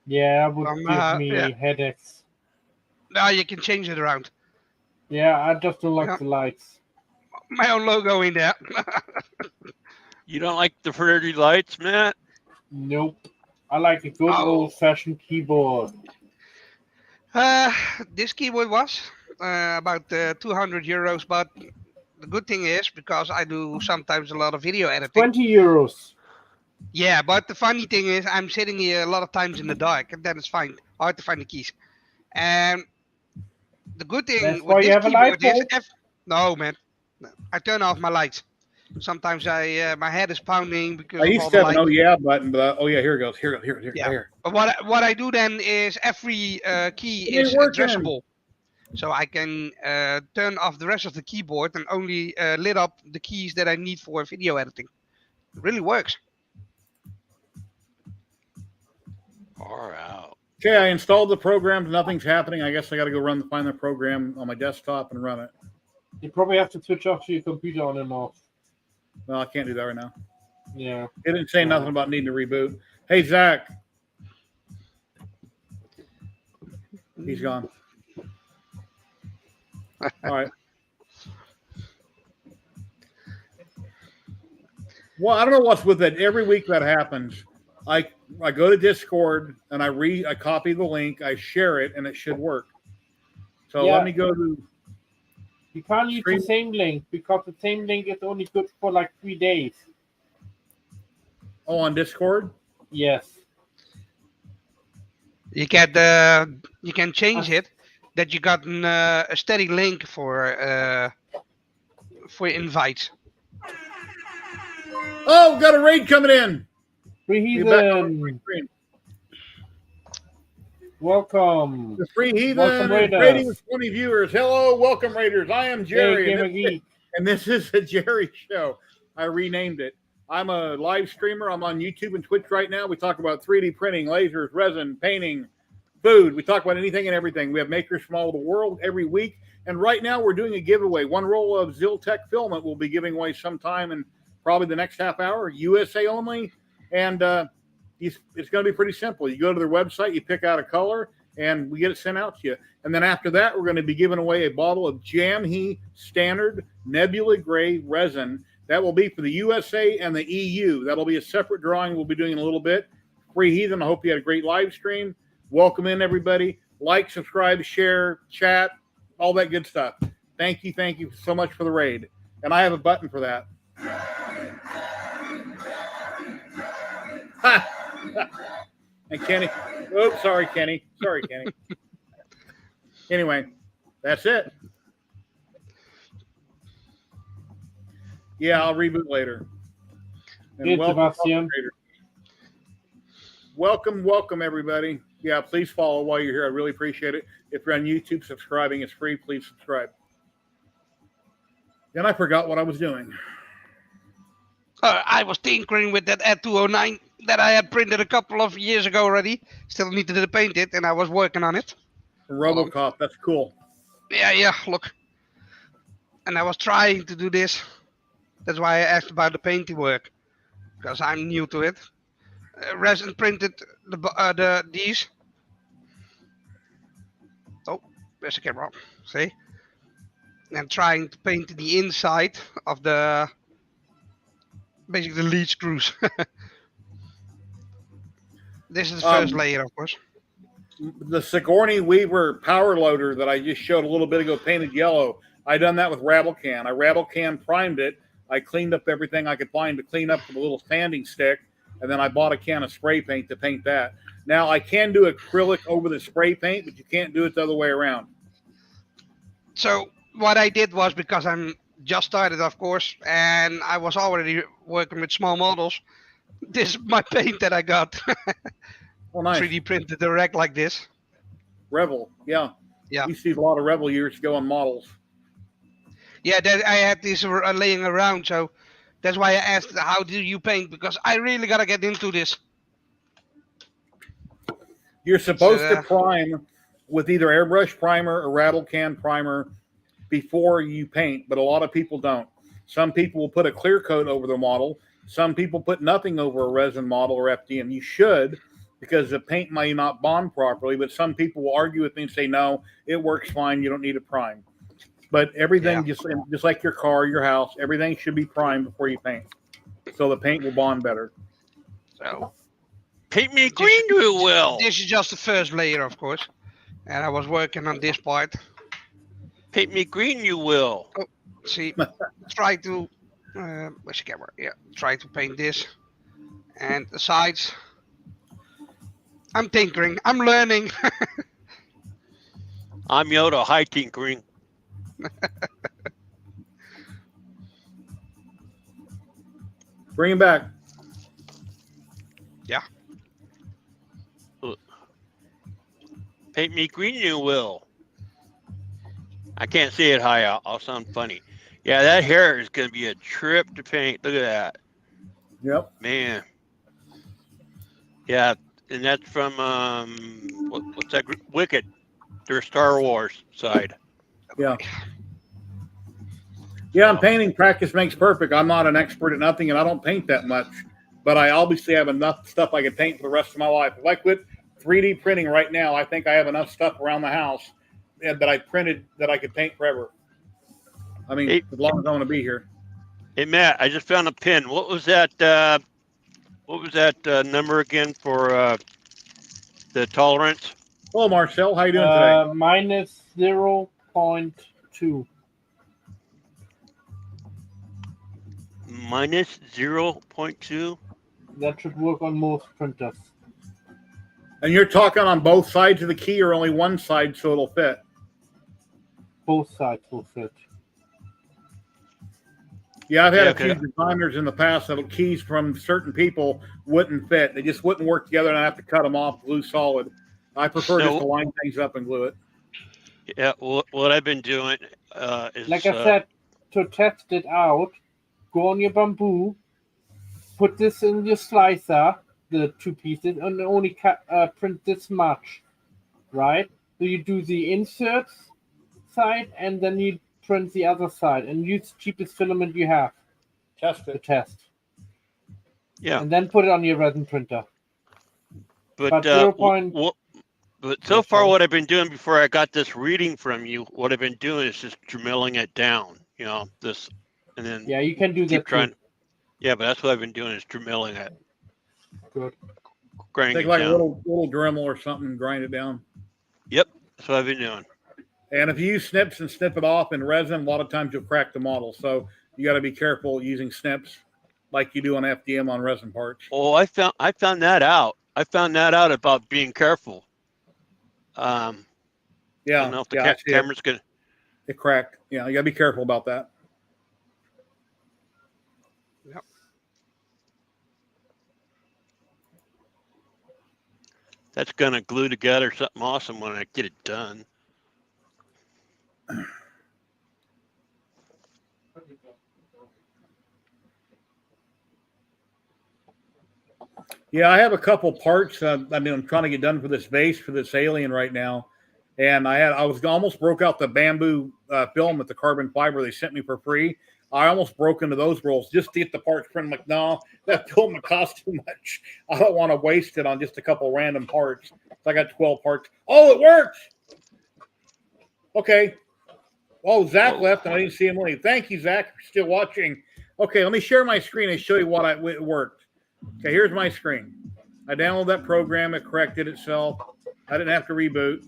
Yeah, it would give me yeah. headaches. Now you can change it around. Yeah, I just don't like Yeah. the lights. My own logo in there. You don't like the pretty lights, Matt? Nope. I like a good old-fashioned keyboard. This keyboard was about 200 euros, but the good thing is because I do sometimes a lot of video editing. 20 euros. Yeah, but the funny thing is I'm sitting here a lot of times in the dark, and then it's hard to find the keys. And the good thing That's with why you this have a light keyboard is bulb? no, man. No, I turn off my lights. Sometimes my head is pounding because I of used all to the have an lights. oh yeah button, but oh yeah, here it goes. Here. Yeah. But what I do then is every key It ain't is working. addressable, so I can turn off the rest of the keyboard and only lit up the keys that I need for video editing. It really works. Far out. Okay, I installed the program. Nothing's happening. I guess I got to go find the program on my desktop and run it. You probably have to switch off your computer on and off. No, I can't do that right now. Yeah. It didn't say nothing about needing to reboot. Hey, Zach. He's gone. All right. Well, I don't know what's with it. Every week that happens, I go to Discord and I copy the link, I share it, and it should work. So Yeah. let me go to. You can't use the same link because the same link is only good for like 3 days. Oh, on Discord? Yes. You can change it that you got a steady link for invites. Oh, got a raid coming in. Free Be back on Heathen. the screen. Welcome. The Free Heathen Welcome, is Raiders. raiding with 20 viewers. Hello, welcome, Raiders. I am Jerry, Hey, and, Gamer Geek. this is the Jerry Show. I renamed it. I'm a live streamer. I'm on YouTube and Twitch right now. We talk about 3D printing, lasers, resin, painting, food. We talk about anything and everything. We have makers from all over the world every week. And right now we're doing a giveaway. One roll of Ziltech filament we'll be giving away sometime in probably the next half hour, USA only. And it's going to be pretty simple. You go to their website, you pick out a color, and we get it sent out to you. And then after that, we're going to be giving away a bottle of Jamhe Standard Nebula Gray resin. That will be for the USA and the EU. That'll be a separate drawing we'll be doing in a little bit. Free Heathen, I hope you had a great live stream. Welcome in, everybody. Like, subscribe, share, chat, all that good stuff. Thank you so much for the raid. And I have a button for that. And Kenny, oops, sorry, Kenny. Anyway, that's it. Yeah, I'll reboot later. And Good, Sebastian. Welcome, everybody. Yeah, please follow while you're here. I really appreciate it. If you're on YouTube, subscribing is free. Please subscribe. Then I forgot what I was doing. I was tinkering with that Ad 209 that I had printed a couple of years ago already. Still needed to paint it, and I was working on it. RoboCop, that's cool. Yeah, look. And I was trying to do this. That's why I asked about the painting work, because I'm new to it. Resin printed these. Oh, there's a camera. See? And trying to paint the inside of the basically the lead screws. This is the first layer, of course. The Sigourney Weaver power loader that I just showed a little bit ago, painted yellow. I done that with rattle can. I rattle can primed it. I cleaned up everything I could find to clean up with a little sanding stick, and then I bought a can of spray paint to paint that. Now I can do acrylic over the spray paint, but you can't do it the other way around. So what I did was, because I'm just started, of course, and I was already working with small models. This is my paint that I got. Oh, nice. 3D printed direct like this. Revel, yeah. Yeah. You see a lot of Revel years ago on models. Yeah, I had these laying around, so that's why I asked, how do you paint? Because I really gotta get into this. You're supposed to prime with either airbrush primer or rattle can primer before you paint, but a lot of people don't. Some people will put a clear coat over the model. Some people put nothing over a resin model or FDM. You should, because the paint may not bond properly, but some people will argue with me and say, no, it works fine. You don't need a prime. But everything, just like your car, your house, everything should be primed before you paint, so the paint will bond better. So, paint me green, you will. This is just the first layer, of course, and I was working on this part. Paint me green, you will. Oh, see, try to, where's the camera? Yeah, try to paint this and the sides. I'm tinkering. I'm learning. I'm Yoda, high tinkering. Bring him back. Yeah. Paint me green, you will. I can't see it high. I'll sound funny. Yeah, that hair is going to be a trip to paint. Look at that. Yep. Man. Yeah, and that's from, what's that? Wicked. Their Star Wars side. Yeah. Yeah, and painting practice makes perfect. I'm not an expert at nothing, and I don't paint that much. But I obviously have enough stuff I can paint for the rest of my life. If I quit 3D printing right now, I think I have enough stuff around the house that I printed that I could paint forever. I mean, as long as I want to be here. Hey, Matt, I just found a pin. What was that number again for the tolerance? Hello, Marcel. How you doing today? Minus 0.2. Minus 0.2? That should work on most printers. And you're talking on both sides of the key or only one side so it'll fit? Both sides will fit. Yeah, I've had a few designers in the past that keys from certain people wouldn't fit. They just wouldn't work together, and I have to cut them off, glue solid. I prefer just to line things up and glue it. Yeah, what I've been doing is... Like I said, to test it out, go on your bamboo, put this in your slicer, the two pieces, and only print this much, right? So you do the inserts side, and then you print the other side, and use the cheapest filament you have. Test it. To test. Yeah. And then put it on your resin printer. But so far, what I've been doing before I got this reading from you, what I've been doing is just drilling it down, you know, this, and then you can do that too. Yeah, but that's what I've been doing is drilling it. Good. Take like a little Dremel or something and grind it down. Yep, that's what I've been doing. And if you use snips and snip it off in resin, a lot of times you'll crack the model. So you got to be careful using snips like you do on FDM on resin parts. Oh, I found that out. I found that out about being careful. I don't know if the camera's gonna. It cracked. Yeah, you got to be careful about that. Yep. That's gonna glue together something awesome when I get it done. Yeah, I have a couple parts. I'm trying to get done for this base for this alien right now, and I was almost broke out the bamboo film with the carbon fiber they sent me for free. I almost broke into those rolls just to get the parts printed. I'm like, no, that film would cost too much. I don't want to waste it on just a couple random parts. So I got 12 parts. Oh, it worked. Okay. Oh, Zach left, and I didn't see him leave. Thank you, Zach, for still watching. Okay, let me share my screen and show you what it worked. Okay, here's my screen. I downloaded that program. It corrected itself. I didn't have to reboot.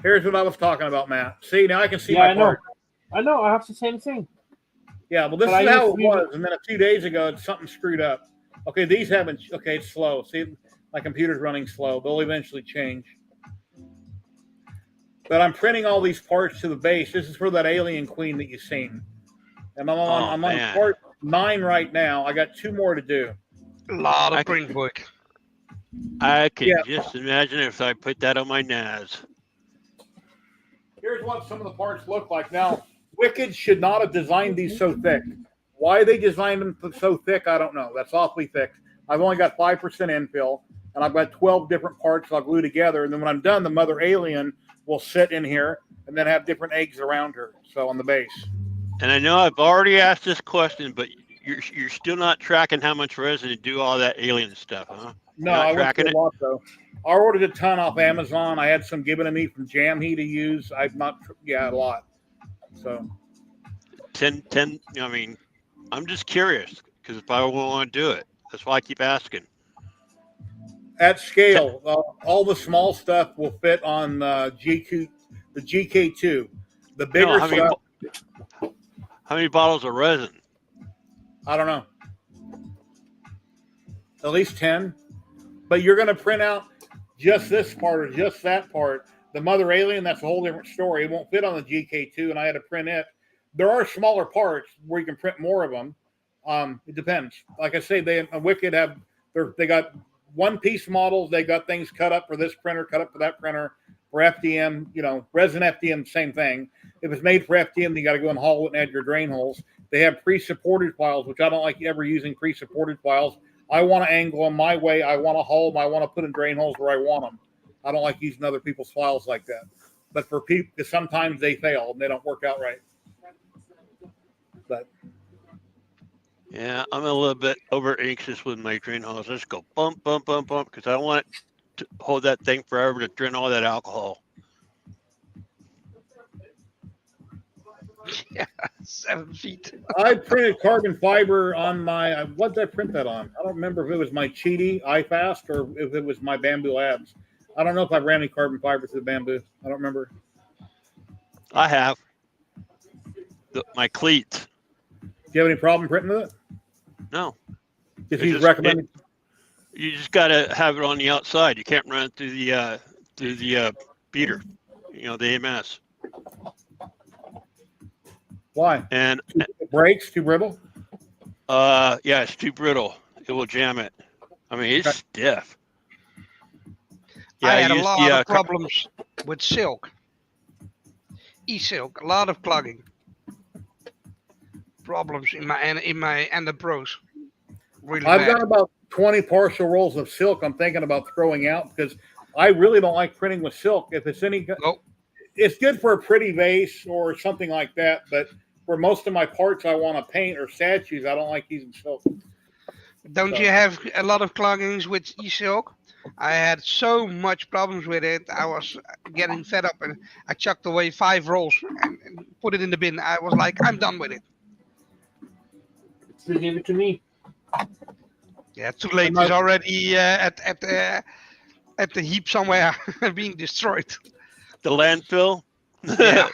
Here's what I was talking about, Matt. See, now I can see my part. I know. I have the same thing. Yeah, well, this is how it was. And then a few days ago, something screwed up. Okay, these haven't. Okay, it's slow. See, my computer's running slow. They'll eventually change. But I'm printing all these parts to the base. This is for that alien queen that you've seen. And I'm on part 9 right now. I got 2 more to do. A lot of print work. I can just imagine if I put that on my NAS. Here's what some of the parts look like. Now, Wicked should not have designed these so thick. Why they designed them so thick, I don't know. That's awfully thick. I've only got 5% infill, and I've got 12 different parts I'll glue together. And then when I'm done, the mother alien will sit in here and then have different eggs around her, so on the base. And I know I've already asked this question, but you're still not tracking how much resin to do all that alien stuff, huh? No, I went through a lot, though. I ordered a ton off Amazon. I had some given to me from Jamhe to use. I've not, a lot. So 10, I mean, I'm just curious because if I want to do it, that's why I keep asking. At scale, all the small stuff will fit on the GK2. The bigger stuff. How many bottles of resin? I don't know. At least 10. But you're going to print out just this part or just that part. The mother alien, that's a whole different story. It won't fit on the GK2, and I had to print it. There are smaller parts where you can print more of them. It depends. Like I say, Wicked they got one-piece models. They got things cut up for this printer, cut up for that printer. For FDM, resin FDM, same thing. If it's made for FDM, you got to go and haul it and add your drain holes. They have pre-supported files, which I don't like ever using pre-supported files. I want to angle them my way. I want to haul them. I want to put in drain holes where I want them. I don't like using other people's files like that. But for people, because sometimes they fail and they don't work out right. But yeah, I'm a little bit over anxious with my drain holes. Let's go bump, bump, bump, bump, because I want it to hold that thing forever to drain all that alcohol. Yeah, 7 feet. I printed carbon fiber on my, what did I print that on? I don't remember if it was my Cheaty iFast or if it was my Bamboo Labs. I don't know if I ran any carbon fiber through Bamboo. I don't remember. I have. My cleats. Do you have any problem printing with it? No. If you recommend it? You just got to have it on the outside. You can't run it through the beater, the AMS. Why? And it breaks, too brittle? Yeah, it's too brittle. It will jam it. I mean, it's stiff. Yeah, I had a lot of problems with silk. E-silk, a lot of clogging. Problems in my and the pros. Really I've got about 20 partial rolls of silk I'm thinking about throwing out because I really don't like printing with silk. If it's it's good for a pretty vase or something like that, but for most of my parts I want to paint or statues, I don't like using silk. Don't you have a lot of cloggings with e-silk? I had so much problems with it. I was getting fed up and I chucked away 5 rolls and put it in the bin. I was like, I'm done with it. So give it to me. Yeah, too late. It's already at the heap somewhere being destroyed. The landfill? Yeah.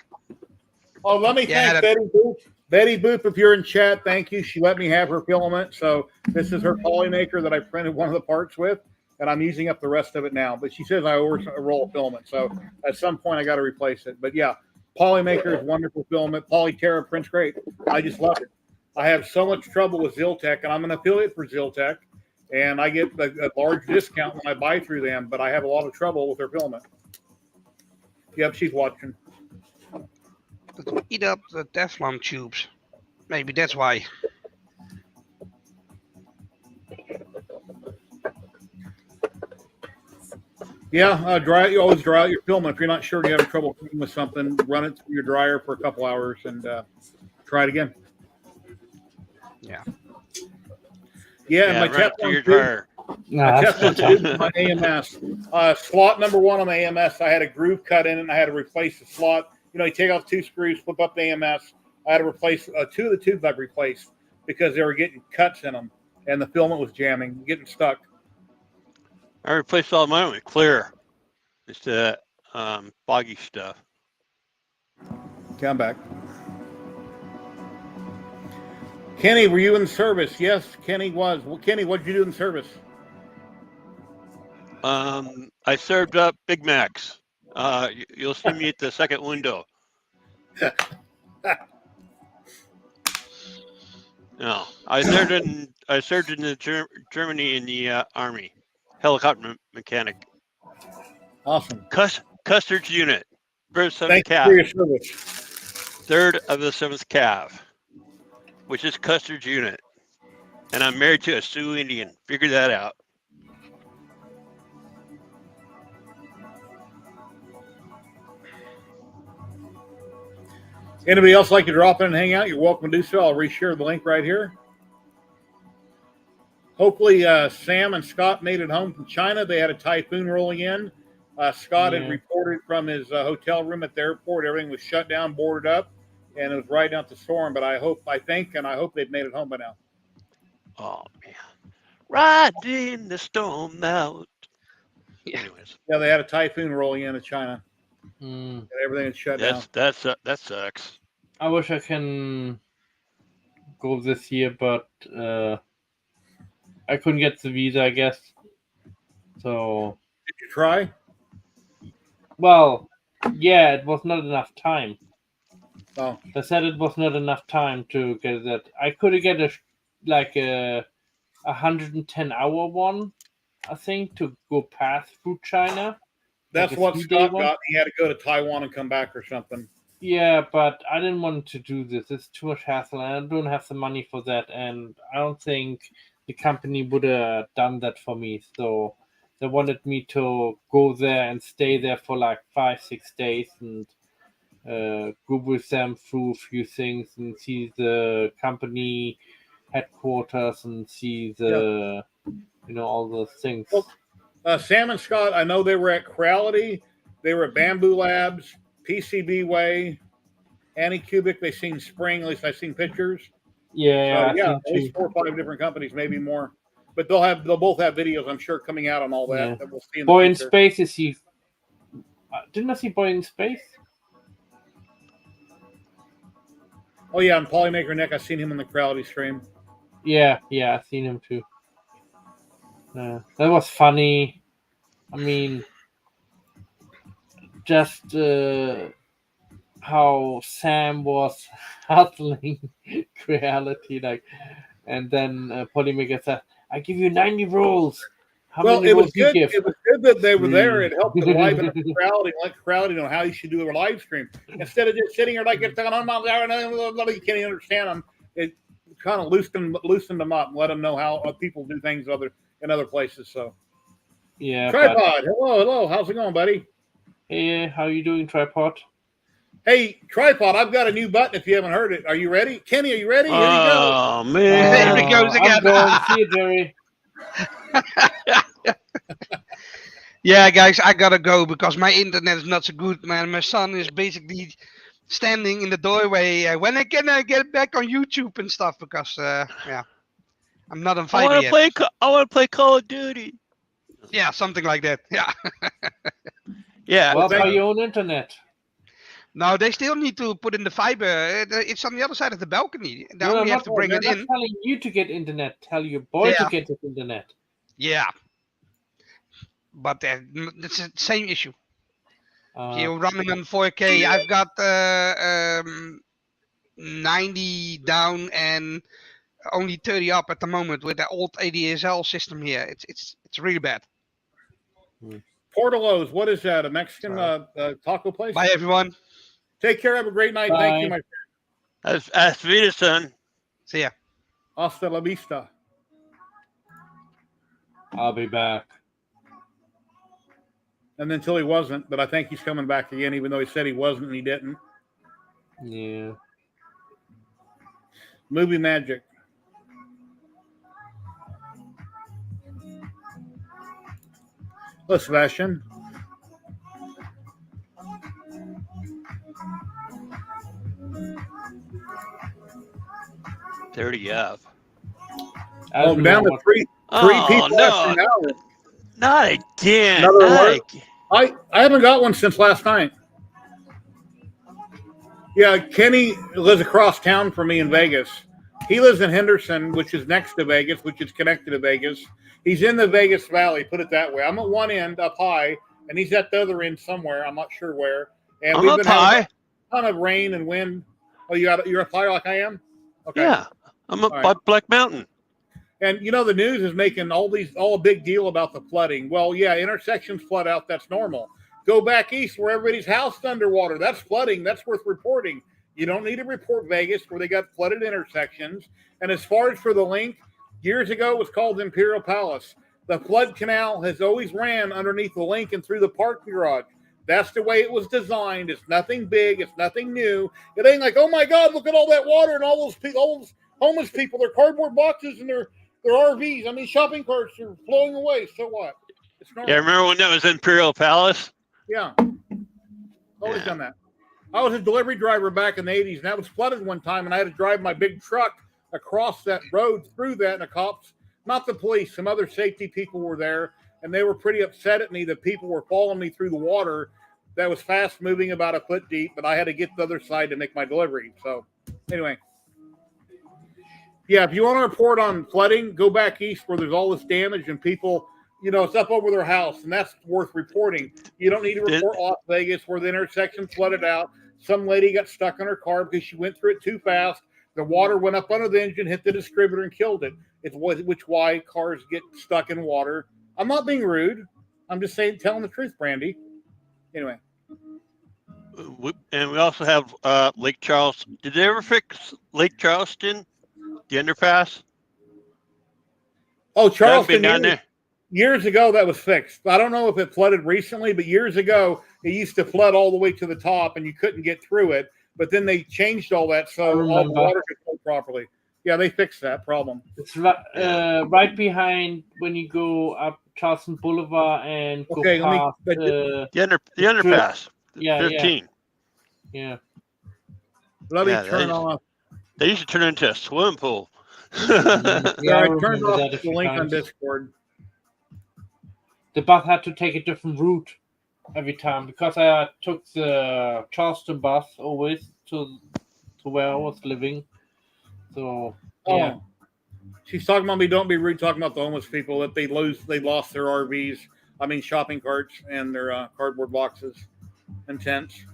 Oh, let me thank Betty Boop. Betty Boop, if you're in chat, thank you. She let me have her filament. So this is her polymaker that I printed one of the parts with, and I'm using up the rest of it now. But she says I owe her a roll of filament. So at some point I got to replace it. But yeah, polymaker is wonderful filament. Polyterra prints great. I just love it. I have so much trouble with Ziltech, and I'm an affiliate for Ziltech, and I get a large discount when I buy through them, but I have a lot of trouble with their filament. Yep, she's watching. Eat up the Teflon tubes. Maybe that's why. Yeah, you always dry out your filament. If you're not sure you're having trouble cooking with something, run it through your dryer for a couple hours and try it again. Yeah. Yeah, my Teflon tube. My Teflon tube, my AMS. Slot number 1 on the AMS, I had a groove cut in it and I had to replace the slot. You take out 2 screws, flip up the AMS. I had to replace 2 of the tubes I've replaced because they were getting cuts in them and the filament was jamming, getting stuck. I replaced all mine with clear. It's the foggy stuff. Okay, I'm back. Kenny, were you in service? Yes, Kenny was. Well, Kenny, what did you do in service? I served up Big Macs. You'll see me at the second window. No, I served in the Germany in the Army, helicopter mechanic. Awesome. Custer's unit, first 7th Thank you for your Cav, service. 3rd of the 7th Cav, which is Custer's unit. And I'm married to a Sioux Indian. Figure that out. Anybody else like to drop in and hang out? You're welcome to do so. I'll reshare the link right here. Hopefully, Sam and Scott made it home from China. They had a typhoon rolling in. Scott had reported from his hotel room at the airport. Everything was shut down, boarded up, and it was right out the storm. But I hope they've made it home by now. Oh, man. Riding the storm out. Anyways. Yeah, they had a typhoon rolling into China. Mm. And everything is shut down. That sucks. I wish I can go this year, but I couldn't get the visa, I guess. So. Did you try? Well, yeah, it was not enough time. Oh. They said it was not enough time to get that. I could get a 110-hour one, I think, to go past through China. That's like what Scott got. He had to go to Taiwan and come back or something. Yeah, but I didn't want to do this. It's too much hassle, and I don't have the money for that. And I don't think the company would have done that for me. So they wanted me to go there and stay there for like 5-6 days and go with them through a few things and see the company headquarters and see the all those things. Well, Sam and Scott, I know they were at Creality, they were at Bamboo Labs, PCB Way, Anycubic. They've seen Spring. At least I've seen pictures. Yeah, so, at least 4 or 5 different companies, maybe more. But they'll both have videos, I'm sure, coming out on all that. That we'll see in Boy the in future. Space is he? Didn't I see Boy in Space? Oh yeah, and Polymaker Nick. I've seen him on the Creality stream. Yeah, I've seen him too. That was funny. I mean, just how Sam was hustling Creality, and then Polymaker said, "I give you 90 rolls." It was good. It was good that they were there. It helped to liven up the Creality and let Creality know how you should do a live stream instead of just sitting here like it's on my you can't even understand them. It kind of loosened them up and let them know how people do things in other places. So yeah, Tripod. Hello. How's it going, buddy? Hey, how you doing, Tripod? Hey, Tripod, I've got a new button if you haven't heard it. Are you ready? Kenny, are you ready? Here you go. Oh, man. There he goes again. I'm going. See you, Jerry. Yeah, guys, I gotta go because my internet is not so good, man. My son is basically standing in the doorway. When can I get back on YouTube and stuff? Because I'm not on fiber yet. I want to play Call of Duty. Yeah, something like that. Yeah. Yeah. Well, by your own internet. No, they still need to put in the fiber. It's on the other side of the balcony. Now we have to bring it in. I'm not telling you to get internet. Tell your boy to get his internet. Yeah. But it's the same issue. You're running on 4K. I've got 90 down and only 30 up at the moment with the old ADSL system here. It's really bad. Portalo's, what is that? A Mexican taco place? Bye, everyone. Take care. Have a great night. Bye. Thank you, my friend. Hasta vida, son. See ya. Hasta la vista. I'll be back. And until he wasn't, but I think he's coming back again, even though he said he wasn't and he didn't. Yeah. Movie magic. Hello, Sebastian. 30F. I don't down know to what- three Oh, people no. after an hour. Not again. Another Not alert? again. I haven't got one since last night. Yeah, Kenny lives across town from me in Vegas. He lives in Henderson, which is next to Vegas, which is connected to Vegas. He's in the Vegas Valley, put it that way. I'm at one end up high, and he's at the other end somewhere. I'm not sure where. And I'm we've up been having high. a ton of rain and wind. Oh, you're up high like I am? Okay. Yeah. I'm up All by right. Black Mountain. And the news is making all a big deal about the flooding. Well, yeah, intersections flood out. That's normal. Go back east where everybody's house is underwater. That's flooding. That's worth reporting. You don't need to report Vegas where they got flooded intersections. And as far as for the link, years ago it was called Imperial Palace. The flood canal has always ran underneath the link and through the parking garage. That's the way it was designed. It's nothing big. It's nothing new. It ain't like, oh my God, look at all that water and all those people, all those homeless people, their cardboard boxes and their RVs. I mean, shopping carts are flowing away. So what? It's normal. Yeah, remember when that was Imperial Palace? Yeah. Always Yeah. done that. I was a delivery driver back in the 80s, and that was flooded one time, and I had to drive my big truck across that road through that, and the cops, not the police, some other safety people were there, and they were pretty upset at me that people were following me through the water that was fast moving about a foot deep, but I had to get to the other side to make my delivery. So anyway. Yeah, if you want to report on flooding, go back east where there's all this damage and people, it's up over their house, and that's worth reporting. You don't need to report Las Vegas where the intersection flooded out. Some lady got stuck in her car because she went through it too fast. The water went up under the engine, hit the distributor, and killed it. It's why cars get stuck in water. I'm not being rude. I'm just telling the truth, Brandy. Anyway. And we also have Lake Charleston. Did they ever fix Lake Charleston? The underpass? Oh, Charleston. Down there. Years ago, that was fixed. I don't know if it flooded recently, but years ago, it used to flood all the way to the top, and you couldn't get through it. But then they changed all that so all the water could flow properly. Yeah, they fixed that problem. It's right behind when you go up Charleston Boulevard and go past the underpass. Yeah, 15. Yeah. Let me turn off. They used to turn it into a swimming pool. Yeah, I turned off the link on Discord. The bus had to take a different route every time because I took the Charleston bus always to where I was living. So yeah. She's talking about me. Don't be rude. Talking about the homeless people that they lost their RVs. I mean, shopping carts and their cardboard boxes and tents.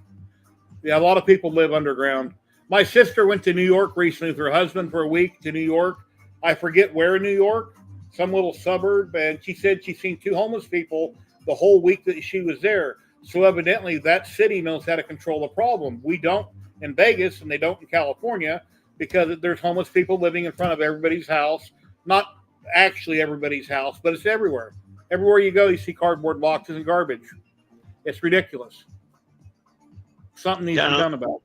Yeah, a lot of people live underground. My sister went to New York recently with her husband for a week to New York. I forget where in New York, some little suburb, and she said she's seen 2 homeless people the whole week that she was there. So evidently that city knows how to control the problem. We don't in Vegas, and they don't in California, because there's homeless people living in front of everybody's house. Not actually everybody's house, but it's everywhere. Everywhere you go, you see cardboard boxes and garbage. It's ridiculous. Something needs to be done about it.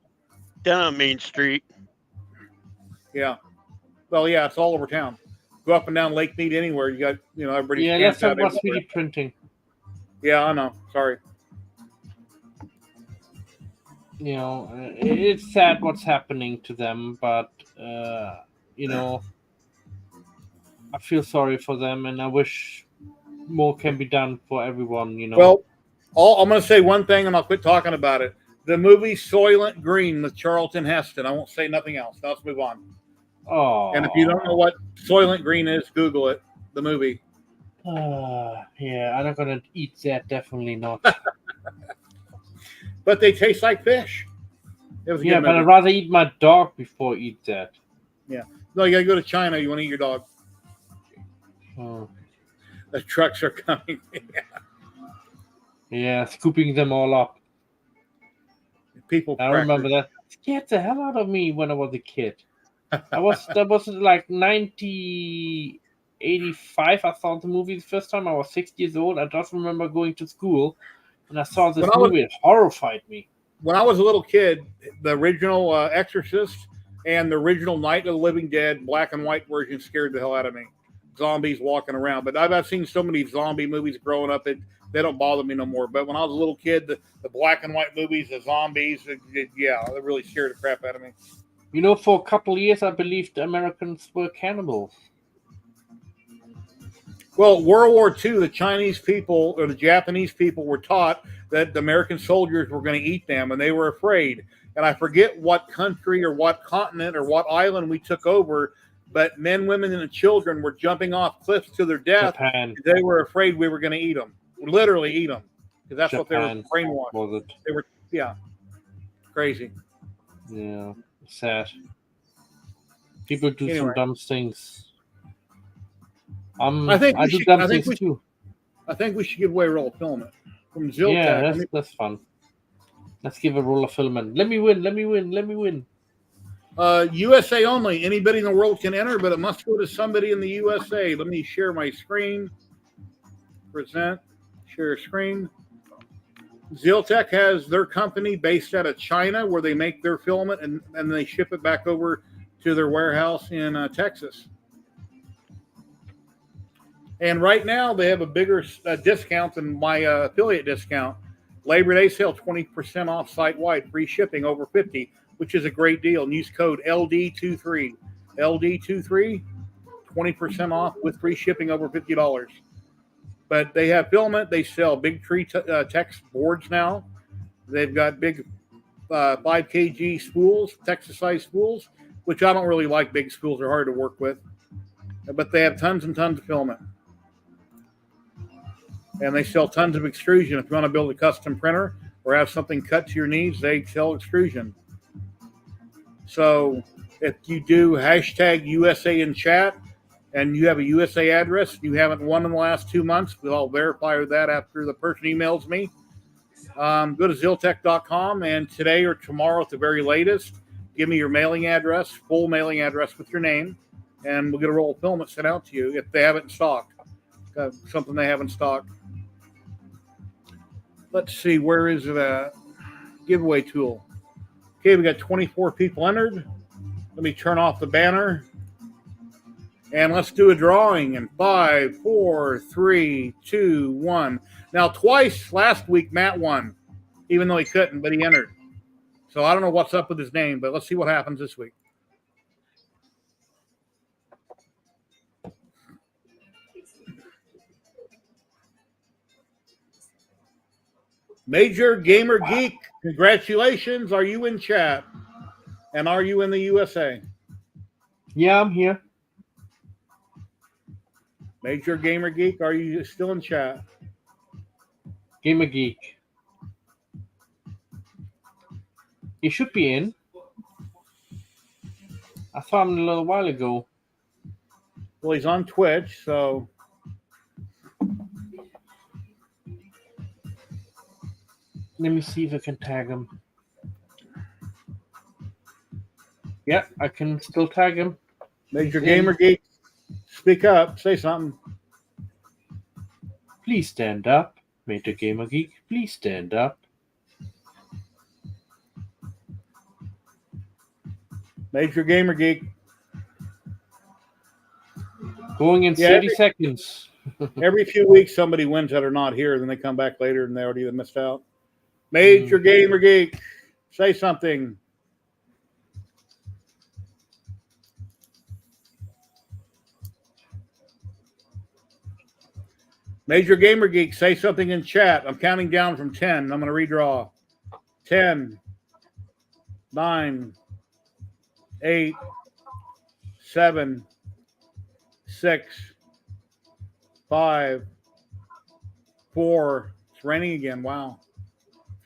Down on Main Street. Yeah. Well, yeah, it's all over town. Go up and down Lake Mead anywhere. You got, everybody. Yeah, let's talk about 3D printing. Yeah, I know. Sorry. It's sad what's happening to them, but, I feel sorry for them, and I wish more can be done for everyone, Well, I'm going to say one thing, and I'll quit talking about it. The movie Soylent Green with Charlton Heston. I won't say nothing else. Now let's move on. Oh. And if you don't know what Soylent Green is, Google it. The movie. Yeah, I'm not going to eat that. Definitely not. But they taste like fish. It was a good but movie. I'd rather eat my dog before eat that. Yeah. No, you got to go to China. You want to eat your dog. Oh. The trucks are coming. Yeah, scooping them all up. People. I remember that. It scared the hell out of me when I was a kid. That was like 1985. I saw the movie the first time. I was 6 years old. I just remember going to school and I saw this movie. It horrified me. When I was a little kid, the original Exorcist and the original Night of the Living Dead black and white version scared the hell out of me. Zombies walking around. But I've seen so many zombie movies growing up that they don't bother me no more. But when I was a little kid, the black and white movies, the zombies, they really scared the crap out of me. You know, for a couple of years, I believe the Americans were cannibals. Well, World War II, the Chinese people or the Japanese people were taught that the American soldiers were going to eat them, and they were afraid. And I forget what country or what continent or what island we took over, but men, women, and children were jumping off cliffs to their death. Japan. They were afraid we were going to eat them, literally eat them, because that's what they were Japan brainwashed. was it? They were, yeah, crazy. Yeah, sad. People do some Anyway. dumb things. I think I we do should- dumb I think things too. I think we should give away a roll of filament from Ziltech. Yeah, that's fun. Let's give a roll of filament. Let me win. USA only. Anybody in the world can enter, but it must go to somebody in the USA. Let me share my screen. Present. Share screen. Ziltech has their company based out of China where they make their filament and they ship it back over to their warehouse in Texas. And right now they have a bigger discount than my affiliate discount. Labor Day sale, 20% off site-wide, free shipping over 50, which is a great deal. And use code LD23. LD23, 20% off with free shipping over $50. But they have filament. They sell big tree text boards now. They've got big 5 kg spools, Texas-sized spools, which I don't really like. Big spools are hard to work with. But they have tons and tons of filament. And they sell tons of extrusion. If you want to build a custom printer or have something cut to your needs, they sell extrusion. So if you do hashtag USA in chat and you have a USA address, you haven't won in the last 2 months, I'll verify that after the person emails me. Go to Ziltech.com and today or tomorrow at the very latest, give me your mailing address, full mailing address with your name, and we'll get a roll of filament sent out to you if they have it in stock. Something they have in stock. Let's see, where is it at? Giveaway tool. Okay, we got 24 people entered. Let me turn off the banner. And let's do a drawing in 5, 4, 3, 2, 1. Now, twice last week, Matt won, even though he couldn't, but he entered. So I don't know what's up with his name, but let's see what happens this week. Major Gamer Geek, congratulations. Are you in chat? And are you in the USA? Yeah, I'm here. Major Gamer Geek, are you still in chat? Gamer Geek. He should be in. I saw him a little while ago. Well, he's on Twitch, so... Let me see if I can tag him. Yeah, I can still tag him. Major Gamer Geek, speak up. Say something. Please stand up. Major Gamer Geek, please stand up. Major Gamer Geek. Going in 30 seconds. Every few weeks, somebody wins that are not here. Then they come back later and they already missed out. Major Gamer Geek, say something. Major Gamer Geek, say something in chat. I'm counting down from 10. I'm going to redraw. 10, 9, 8, 7, 6, 5, 4. It's raining again. Wow.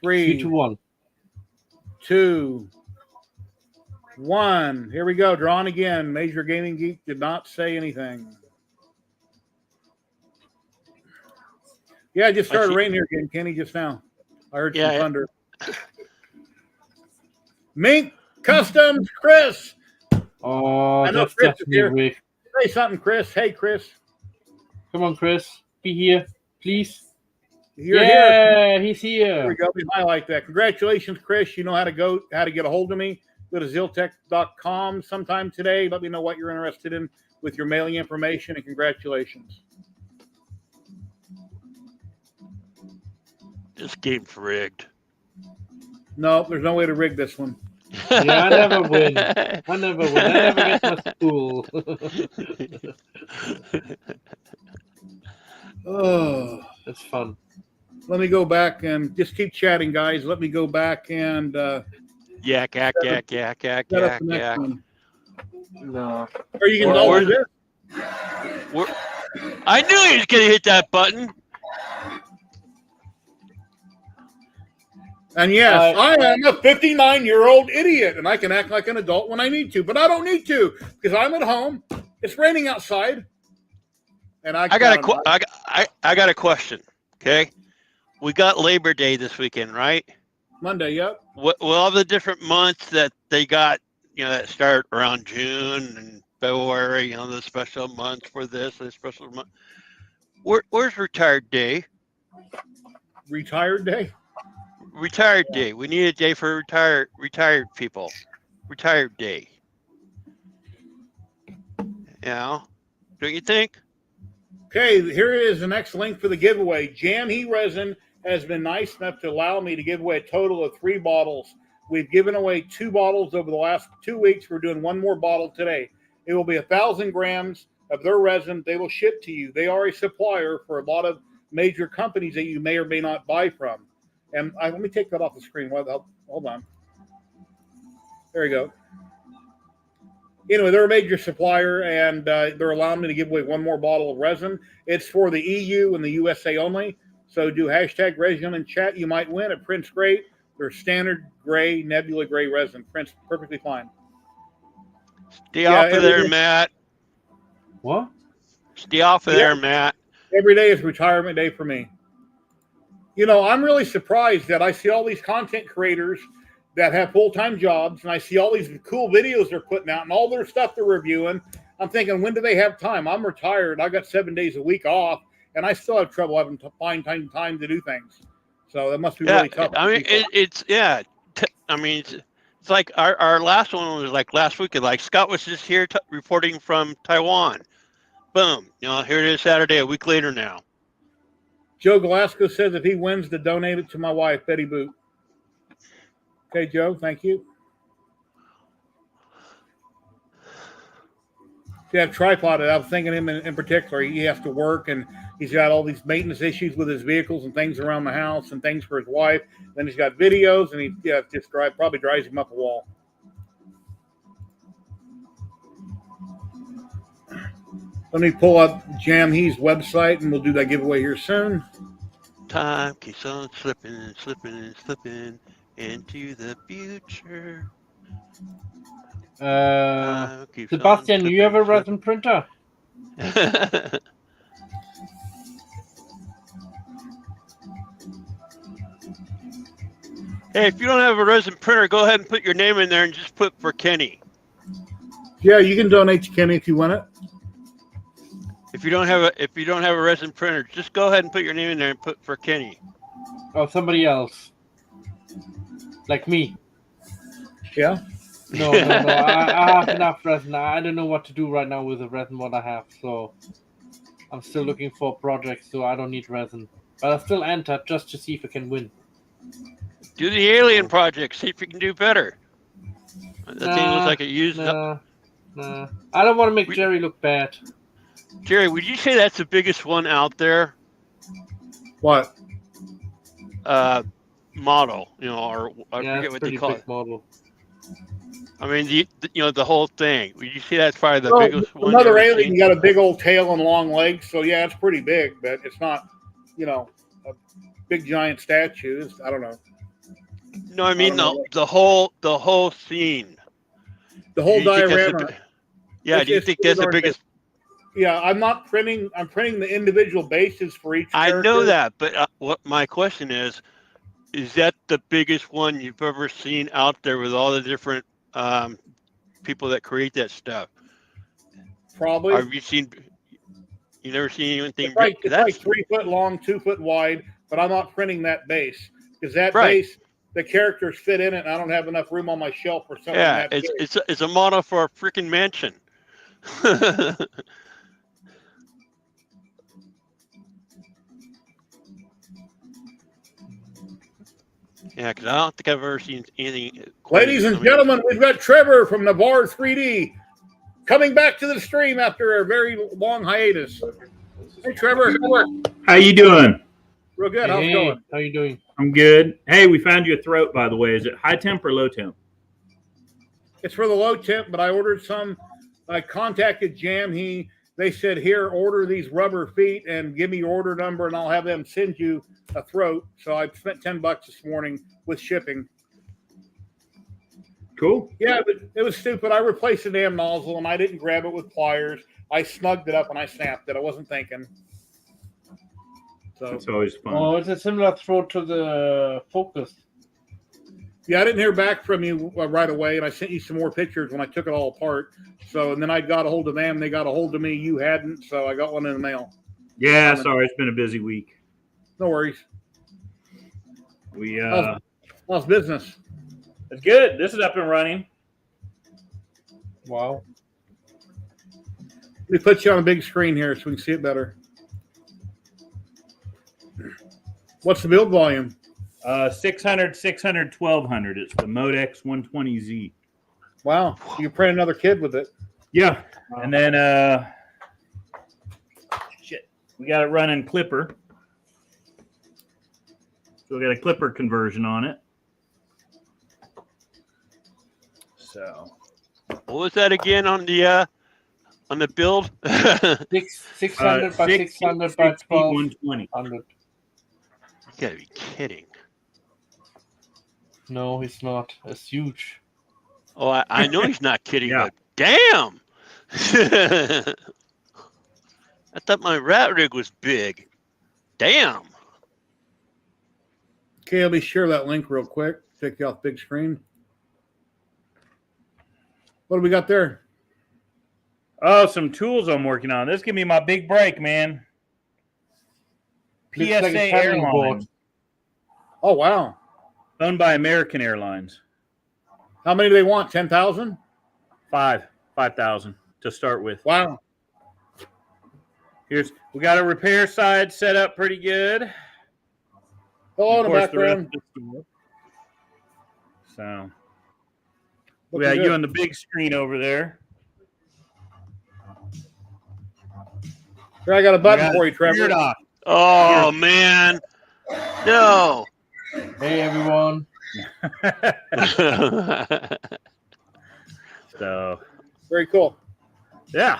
3, 2, 1. 2, 1. Here we go. Drawn again. Major Gaming Geek did not say anything. Yeah, it just started raining here again, Kenny, just now. I heard some thunder. Mink Customs, Chris. Oh, I know that's Chris is definitely here. weird. Say something, Chris. Hey, Chris. Come on, Chris. Be here, please. You're here. He's here. There we go. We highlight that. Congratulations, Chris. You know how to get a hold of me. Go to Ziltech.com sometime today. Let me know what you're interested in with your mailing information, and congratulations. This game's rigged. No, there's no way to rig this one. Yeah, I never win. I never get my spool. Oh, It's fun. let me go back and just keep chatting, guys. Let me go back and Yak, yak, yak, yak, yak, set up yak, the next yak. one. No. Or you can Or- all or- do this. I knew he was going to hit that button. And yes, I am a 59-year-old idiot, and I can act like an adult when I need to, but I don't need to because I'm at home. It's raining outside, and I got a question. Okay, we got Labor Day this weekend, right? Monday. Yep. What all the different months that they got, that start around June and February, the special months for this, the special month. Where's Retired Day? Retired day. Retired Day. We need a day for retired people. Retired Day. Don't you think? Okay, here is the next link for the giveaway. Jam Heat Resin has been nice enough to allow me to give away a total of 3 bottles. We've given away 2 bottles over the last 2 weeks. We're doing 1 more bottle today. It will be 1,000 grams of their resin. They will ship to you. They are a supplier for a lot of major companies that you may or may not buy from. And let me take that off the screen. Hold on. There you go. Anyway, they're a major supplier, and they're allowing me to give away 1 more bottle of resin. It's for the EU and the USA only. So do hashtag resin in chat. You might win. It prints great. They're standard gray, nebula gray resin. Prints perfectly fine. Stay off of there, Matt. What? Stay off of there, Matt. Every day is retirement day for me. I'm really surprised that I see all these content creators that have full-time jobs, and I see all these cool videos they're putting out and all their stuff they're reviewing. I'm thinking, when do they have time? I'm retired. I got 7 days a week off, and I still have trouble having to find time to do things. So that must be really tough. I mean, it's like our last one was like last week. Like Scott was just here reporting from Taiwan. Boom. Here it is Saturday, a week later now. Joe Glasgow says if he wins, to donate it to my wife, Betty Boot. Okay, Joe, thank you. Yeah, tripod. I was thinking him in particular. He has to work, and he's got all these maintenance issues with his vehicles and things around the house and things for his wife. Then he's got videos, and he just probably drives him up a wall. Let me pull up Jam He's website, and we'll do that giveaway here soon. Time keeps on slipping and slipping and slipping into the future. Sebastian, you have a resin printer? Hey, if you don't have a resin printer, go ahead and put your name in there and just put for Kenny. Yeah, you can donate to Kenny if you want it. If you don't have a resin printer, just go ahead and put your name in there and put for Kenny. Oh, somebody else. Like me. Yeah. No. I have enough resin. I don't know what to do right now with the resin what I have, so I'm still looking for projects, so I don't need resin. But I still enter just to see if I can win. Do the alien project. See if you can do better. That thing looks like it used up. Nah. I don't want to make Jerry look bad. Jerry, would you say that's the biggest one out there? What? Model, or I forget what they call it. Model. I mean, the whole thing. Would you say that's probably the biggest one? Another alien got a big old tail and long legs, so yeah, it's pretty big, but it's not, a big giant statue. I don't know. No, I mean the whole scene. The whole diorama. Do you think that's the biggest? Yeah, I'm not printing. I'm printing the individual bases for each character. I know that, but what my question is that the biggest one you've ever seen out there with all the different people that create that stuff? Probably. Have you never seen anything? It's like 3 foot long, 2 foot wide, but I'm not printing that base because that base, the characters fit in it, and I don't have enough room on my shelf for something that big. It's a model for a freaking mansion. Yeah, because I don't think I've ever seen anything. Ladies and gentlemen, we've got Trevor from Navarre 3D coming back to the stream after a very long hiatus. Hey, Trevor. How you doing? Real good. How's it going? How you doing? I'm good. Hey, we found you a throat, by the way. Is it high temp or low temp? It's for the low temp, but I ordered some. I contacted Jam. They said, here, order these rubber feet and give me your order number, and I'll have them send you a throat. So I spent $10 this morning with shipping. Cool. Yeah, but it was stupid. I replaced the damn nozzle, and I didn't grab it with pliers. I snugged it up, and I snapped it. I wasn't thinking. So it's always fun. Oh, it's a similar throat to the Focus. Yeah, I didn't hear back from you right away, and I sent you some more pictures when I took it all apart. So, and then I got a hold of them. They got a hold of me. You hadn't, so I got one in the mail. Yeah, sorry. It's been a busy week. No worries. How's business? It's good. This is up and running. Wow. Let me put you on a big screen here so we can see it better. What's the build volume? 600, 600, 1200. It's the Modex 120Z. Wow. You can print another kid with it. Yeah. And then, we got it running Clipper. So we got a Clipper conversion on it. So. What was that again on the build? 600 by 600 by 1200. You gotta be kidding. No, he's not. It's huge. Oh, I know he's not kidding, Yeah. but damn! I thought my rat rig was big. Damn! Okay, let me share that link real quick. Take you off big screen. What do we got there? Oh, some tools I'm working on. This give me my big break, man. Looks like PSA a paddling board. Airlines, Oh, wow. owned by American Airlines. How many do they want? 10,000? 5,000 to start with. Wow. We got a repair side set up pretty good. Hello in Of the course, background. rest of the store. So we Looking got good. you on the big screen over there. Here, I got a We button got for you, Trevor. Beard off. Oh man, no! Hey, everyone. So Very cool. yeah.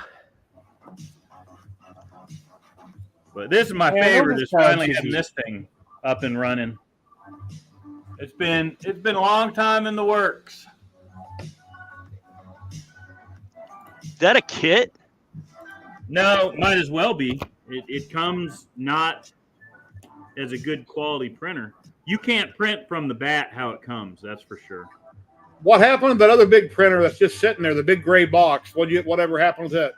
But this is my Yeah, favorite. those Is are finally sounds having easy. this thing up and running. It's been a long time in the works. Is that a kit? No, might as well be. It comes not as a good quality printer. You can't print from the bat how it comes. That's for sure. What happened to that other big printer that's just sitting there, the big gray box? Whatever happened with it?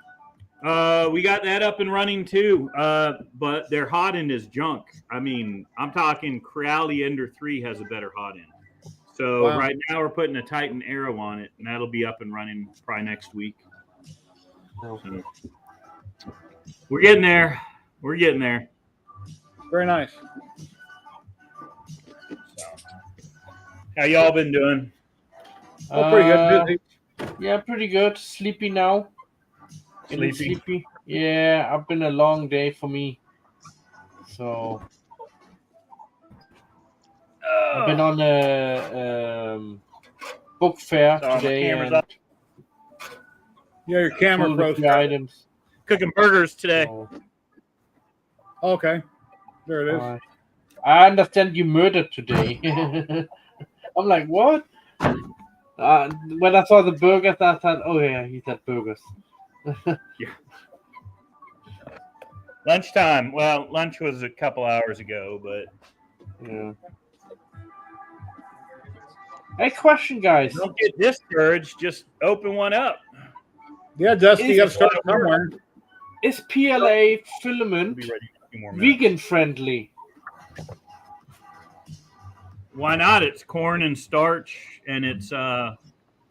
We got that up and running too. But their hot end is junk. I mean, I'm talking Creality Ender 3 has a better hot end. So Wow. right now we're putting a Titan Arrow on it, and that'll be up and running probably next week. So, we're getting there. We're getting there. Very nice. How y'all been doing? Oh, pretty good. Busy. Yeah, pretty good. Sleepy now. Feeling Sleepy? sleepy. Yeah, I've been a long day for me. So I've been on a book fair Sorry, my today camera's and up. Yeah, your camera pulled a froze. few items. Cooking burgers today. So, Okay. There it is. I understand you murdered today. I'm like, what? When I saw the burgers, I thought, oh yeah, he said burgers. Lunchtime. Well, lunch was a couple hours ago, but Yeah. Hey, question, guys. don't get discouraged. Just open one up. Yeah, Dusty, you got to Is- start somewhere. Is PLA I'll filament be ready in a few more minutes. vegan friendly? Why not? It's corn and starch, and it's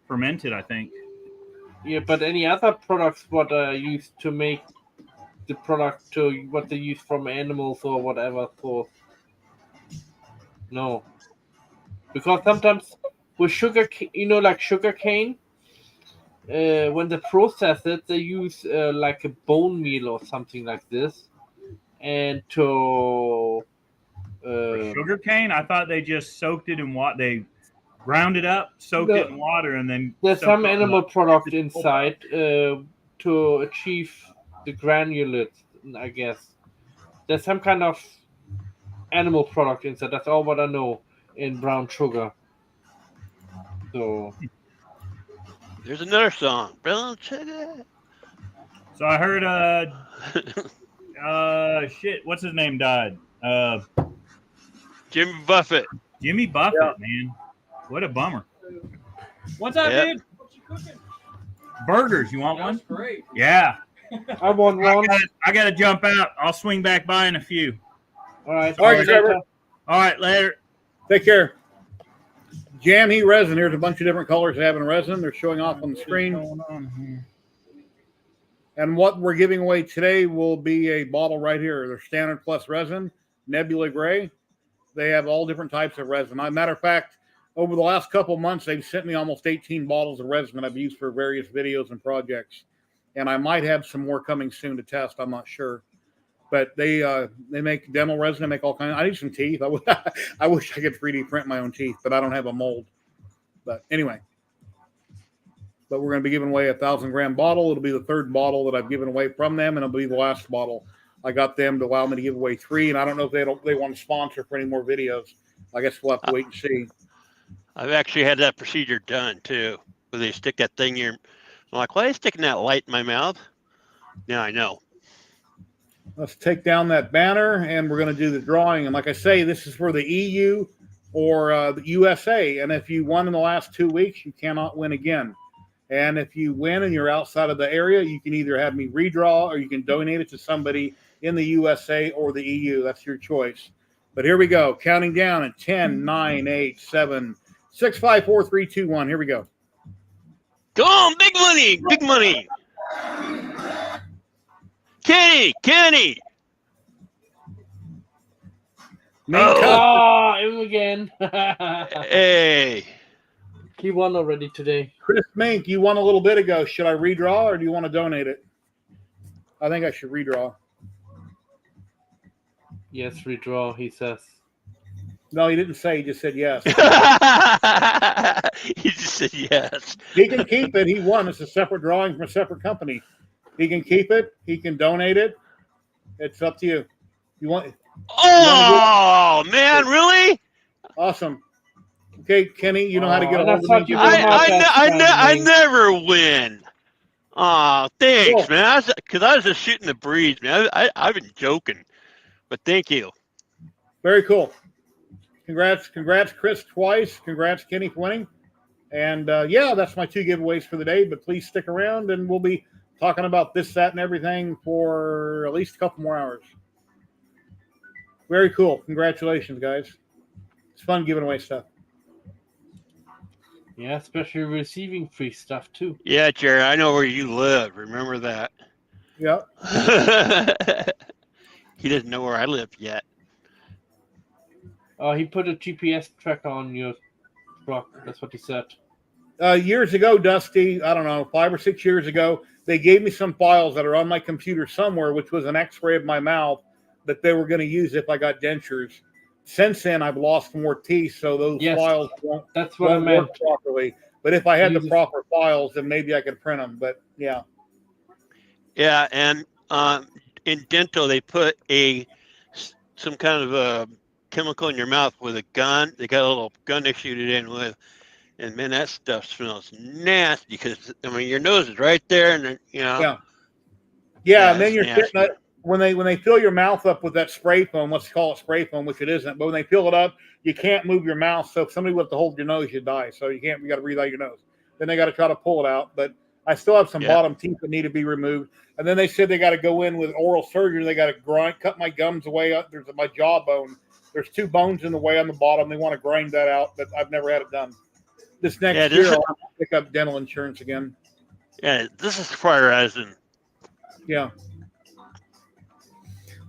fermented, I think. Yeah, but any other products what are used to make the product to what they use from animals or whatever for? No. because sometimes with sugar, like sugar cane, when they process it, they use like a bone meal or something like this, and to Sugar cane? I thought they just soaked it in what they ground it up, soaked it in water, and then there's soaked some it in animal the- product inside to achieve the granulate, I guess. There's some kind of animal product inside. That's all what I know in brown sugar. So There's another song. Brown sugar. So I heard shit, what's his name died? Jimmy Buffett. Jimmy Buffett, man. What a bummer. What's up, Yep. dude? Burgers, you want one? Great. Yeah. I want one. I gotta jump out. I'll swing back by in a few. All right. All right, Trevor. All right, later. Take care. Jam Heat resin. Here's a bunch of different colors they have in resin. They're showing off on the screen. What's going on here? And what we're giving away today will be a bottle right here. They're Standard Plus resin, Nebula Gray. They have all different types of resin. As a matter of fact, over the last couple of months, they've sent me almost 18 bottles of resin that I've used for various videos and projects. And I might have some more coming soon to test. I'm not sure. But they make dental resin. They make all kinds. I need some teeth. I wish I could 3D print my own teeth, but I don't have a mold. But anyway. But we're going to be giving away a 1,000-gram bottle. It'll be the third bottle that I've given away from them, and it'll be the last bottle. I got them to allow me to give away 3, and I don't know if they want to sponsor for any more videos. I guess we'll have to wait and see. I've actually had that procedure done too, where they stick that thing in. I'm like, why are they sticking that light in my mouth? Now I know. Let's take down that banner, and we're going to do the drawing. And like I say, this is for the EU or the USA. And if you won in the last 2 weeks, you cannot win again. And if you win and you're outside of the area, you can either have me redraw or you can donate it to somebody in the USA or the EU. That's your choice. But here we go. Counting down at 10, 9, 8, 7, 6, 5, 4, 3, 2, 1. Here we go. Come on, big money, big money. Kenny. Oh, him again. Hey. He won already today. Chris Mink, you won a little bit ago. Should I redraw or do you want to donate it? I think I should redraw. Yes, redraw, he says. No, he didn't say. He just said yes. He just said yes. He can keep it. He won. It's a separate drawing from a separate company. He can keep it. He can donate it. It's up to you. You want? Oh, man, really? Awesome. Okay, Kenny, you know how to get a hold that's of me. I never win. Oh, thanks, Cool. man. Because I was just shooting the breeze, man. I've been joking, but thank you. Very cool. Congrats, Chris, twice. Congrats, Kenny, for winning. And yeah, that's my 2 giveaways for the day. But please stick around, and we'll be talking about this, that, and everything for at least a couple more hours. Very cool. Congratulations, guys. It's fun giving away stuff. Yeah, especially receiving free stuff too. Yeah, Jerry, I know where you live. Remember that. Yep. He doesn't know where I live yet. He put a GPS tracker on your truck. That's what he said. Years ago, Dusty, I don't know, 5 or 6 years ago, they gave me some files that are on my computer somewhere, which was an x-ray of my mouth that they were going to use if I got dentures. Since then, I've lost more teeth, so those files won't work properly. But if I had the proper files, then maybe I could print them. But yeah. Yeah, and in dental, they put some kind of a chemical in your mouth with a gun. They got a little gun they shoot it in with. And man, that stuff smells nasty because I mean your nose is right there, and you know. Yeah, and then you're sitting at, when they fill your mouth up with that spray foam, let's call it spray foam, which it isn't, but when they fill it up, you can't move your mouth. So if somebody would have to hold your nose, you die. So you got to breathe out your nose. Then they got to try to pull it out. But I still have some bottom teeth that need to be removed. And then they said they got to go in with oral surgery. They got to cut my gums away. There's my jawbone. There's 2 bones in the way on the bottom. They want to grind that out, but I've never had it done. This next year, I'll pick up dental insurance again. Yeah, this is fire resin. Yeah.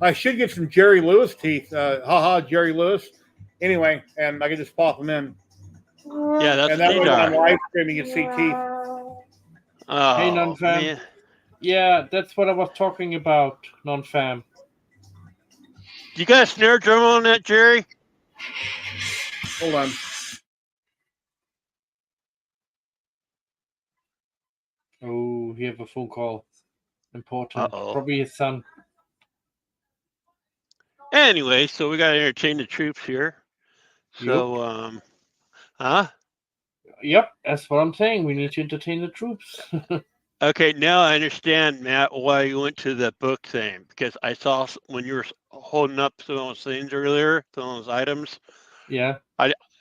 I should get some Jerry Lewis teeth. Jerry Lewis. Anyway, and I can just pop them in. Yeah, that's And what that these way when I'm are. live streaming, you see teeth. Oh, non-fam. man. Yeah, that's what I was talking about, non-fam. You got a snare drum on that, Jerry? Hold on. Oh, he have a phone call. Important. Uh-oh. Probably his son. Anyway, so we got to entertain the troops here. So, huh? Yep, that's what I'm saying. We need to entertain the troops. Okay, now I understand, Matt, why you went to the book thing, because I saw when you were holding up some of those things earlier, some of those items. Yeah.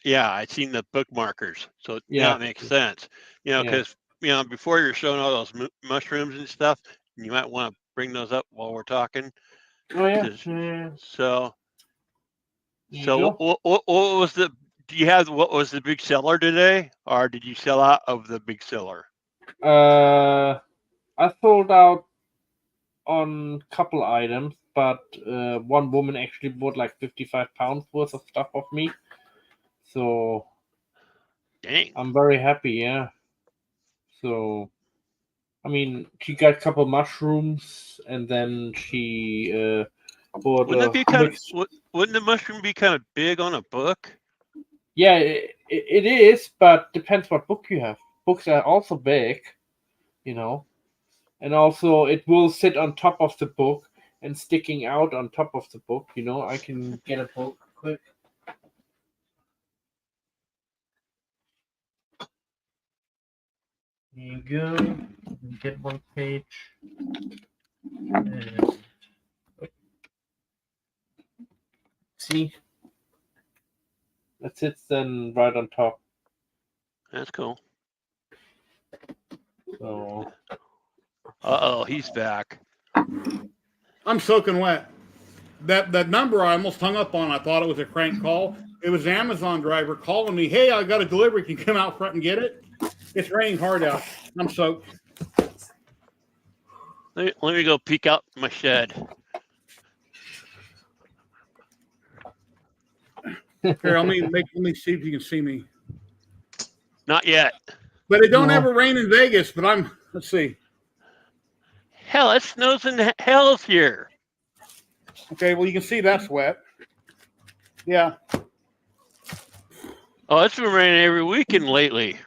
Yeah, I seen the bookmarkers, so Yeah. now it makes sense. Yeah. Because before you're showing all those mushrooms and stuff, you might want to bring those up while we're talking. Oh yeah. 'Cause- So, There so you what was the? Do you have what was the big seller today, or did you sell out of the big seller? go. I sold out on a couple items, but one woman actually bought like 55 pounds worth of stuff off me. So Dang. I'm very happy, yeah. So, I mean, she got a couple mushrooms, and then she bought Wouldn't a that be kind mix. of? Wouldn't the mushroom be kind of big on a book? Yeah, it is, but depends what book you have. Books are also big, and also it will sit on top of the book and sticking out on top of the book. I can get a book quick. There you go. Get one page. And see, that sits then right on top. That's cool. So Uh-oh, he's back. I'm soaking wet. That number I almost hung up on. I thought it was a crank call. It was the Amazon driver calling me. Hey, I got a delivery. Can you come out front and get it? It's raining hard out. I'm soaked. Let me go peek out my shed. Here, let me see if you can see me. Not yet. But it don't No. ever rain in Vegas. But let's see. Hell, it snows in hell's here. Okay, well you can see that's wet. Yeah. Oh, it's been raining every weekend lately.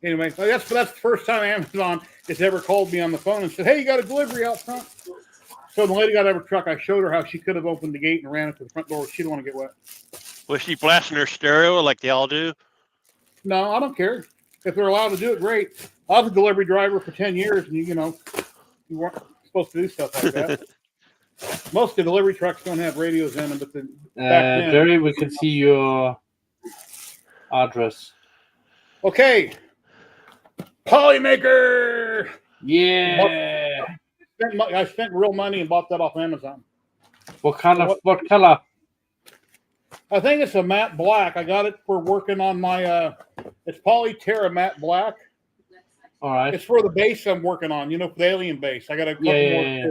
Anyway, that's the first time Amazon has ever called me on the phone and said, "Hey, you got a delivery out front." So the lady got out of her truck. I showed her how she could have opened the gate and ran it to the front door. She didn't want to get wet. Was she blasting her stereo like they all do? No, I don't care. If they're allowed to do it, great. I was a delivery driver for 10 years, and you weren't supposed to do stuff like that. Most of the delivery trucks don't have radios in them, but back then. Jerry, we can see your address. Okay. Polymaker. Yeah. I spent real money and bought that off Amazon. What color? I think it's a matte black. I got it for working on my it's Polyterra matte black. All right. It's for the base I'm working on, for the alien base. I got a couple more Yeah.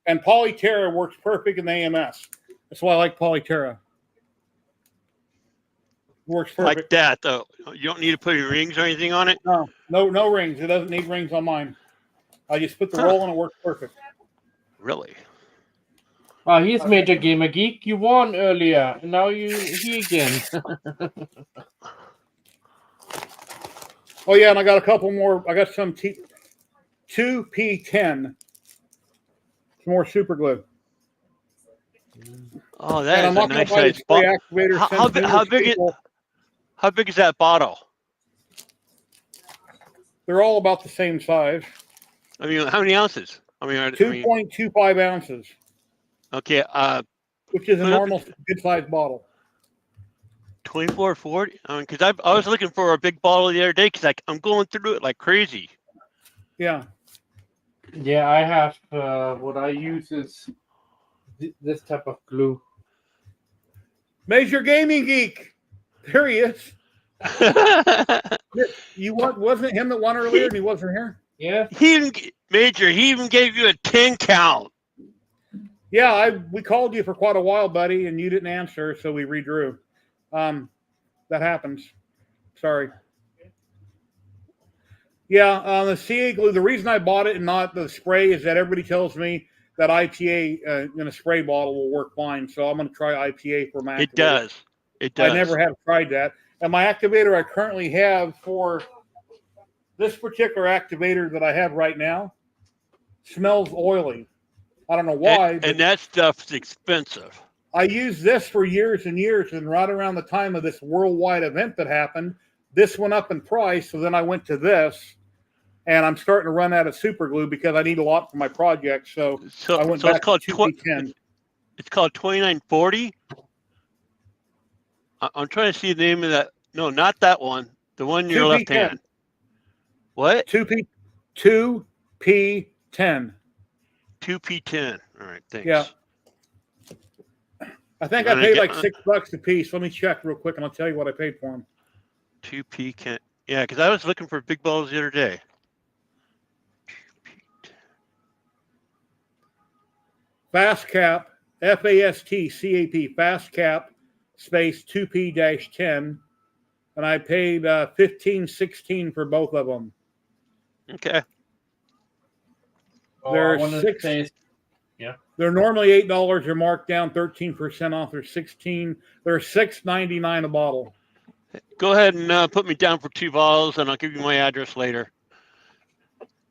And Polyterra works perfect in the AMS. That's why I like Polyterra. Works perfect. Like that, though. You don't need to put any rings or anything on it? No rings. It doesn't need rings on mine. I just put the roll and it works perfect. Really? Oh, here's Major Gamer Geek. You won earlier, and now you here again. Oh yeah, and I got a couple more. I got some 2P10. Some more super glue. Oh, that is a nice size bottle. How big is that bottle? They're all about the same size. I mean, how many ounces? 2.25 ounces. Okay. Which is a normal good sized bottle. 24.40. I mean, because I was looking for a big bottle the other day because I'm going through it like crazy. Yeah. Yeah, I have. What I use is this type of glue. Major Gaming Geek. There he is. Wasn't it him that won earlier and he wasn't here? Yeah. Major, he even gave you a 10 count. Yeah, we called you for quite a while, buddy, and you didn't answer, so we redrew. That happens. Sorry. Yeah, the CA glue, the reason I bought it and not the spray is that everybody tells me that IPA in a spray bottle will work fine. So I'm going to try IPA for my activator. It does. It does. I never have tried that. And my activator I currently have for this particular activator that I have right now smells oily. I don't know why. And that stuff's expensive. I used this for years and years, and right around the time of this worldwide event that happened, this went up in price. So then I went to this, and I'm starting to run out of super glue because I need a lot for my project. So I went back to 2P10. It's called 2940. I'm trying to see the name of that. No, not that one. The one in your left hand. What? 2P10. 2P10. All right, thanks. Yeah. I think I paid like $6 a piece. Let me check real quick, and I'll tell you what I paid for them. 2P10. Yeah, because I was looking for big balls the other day. Fast Cap, FASTCAP, Fast Cap, space 2P-10, and I paid $15.16 for both of them. Okay. They're They're normally $8. They're marked down 13% off. They're $6.99 a bottle. Go ahead and put me down for 2 bottles, and I'll give you my address later.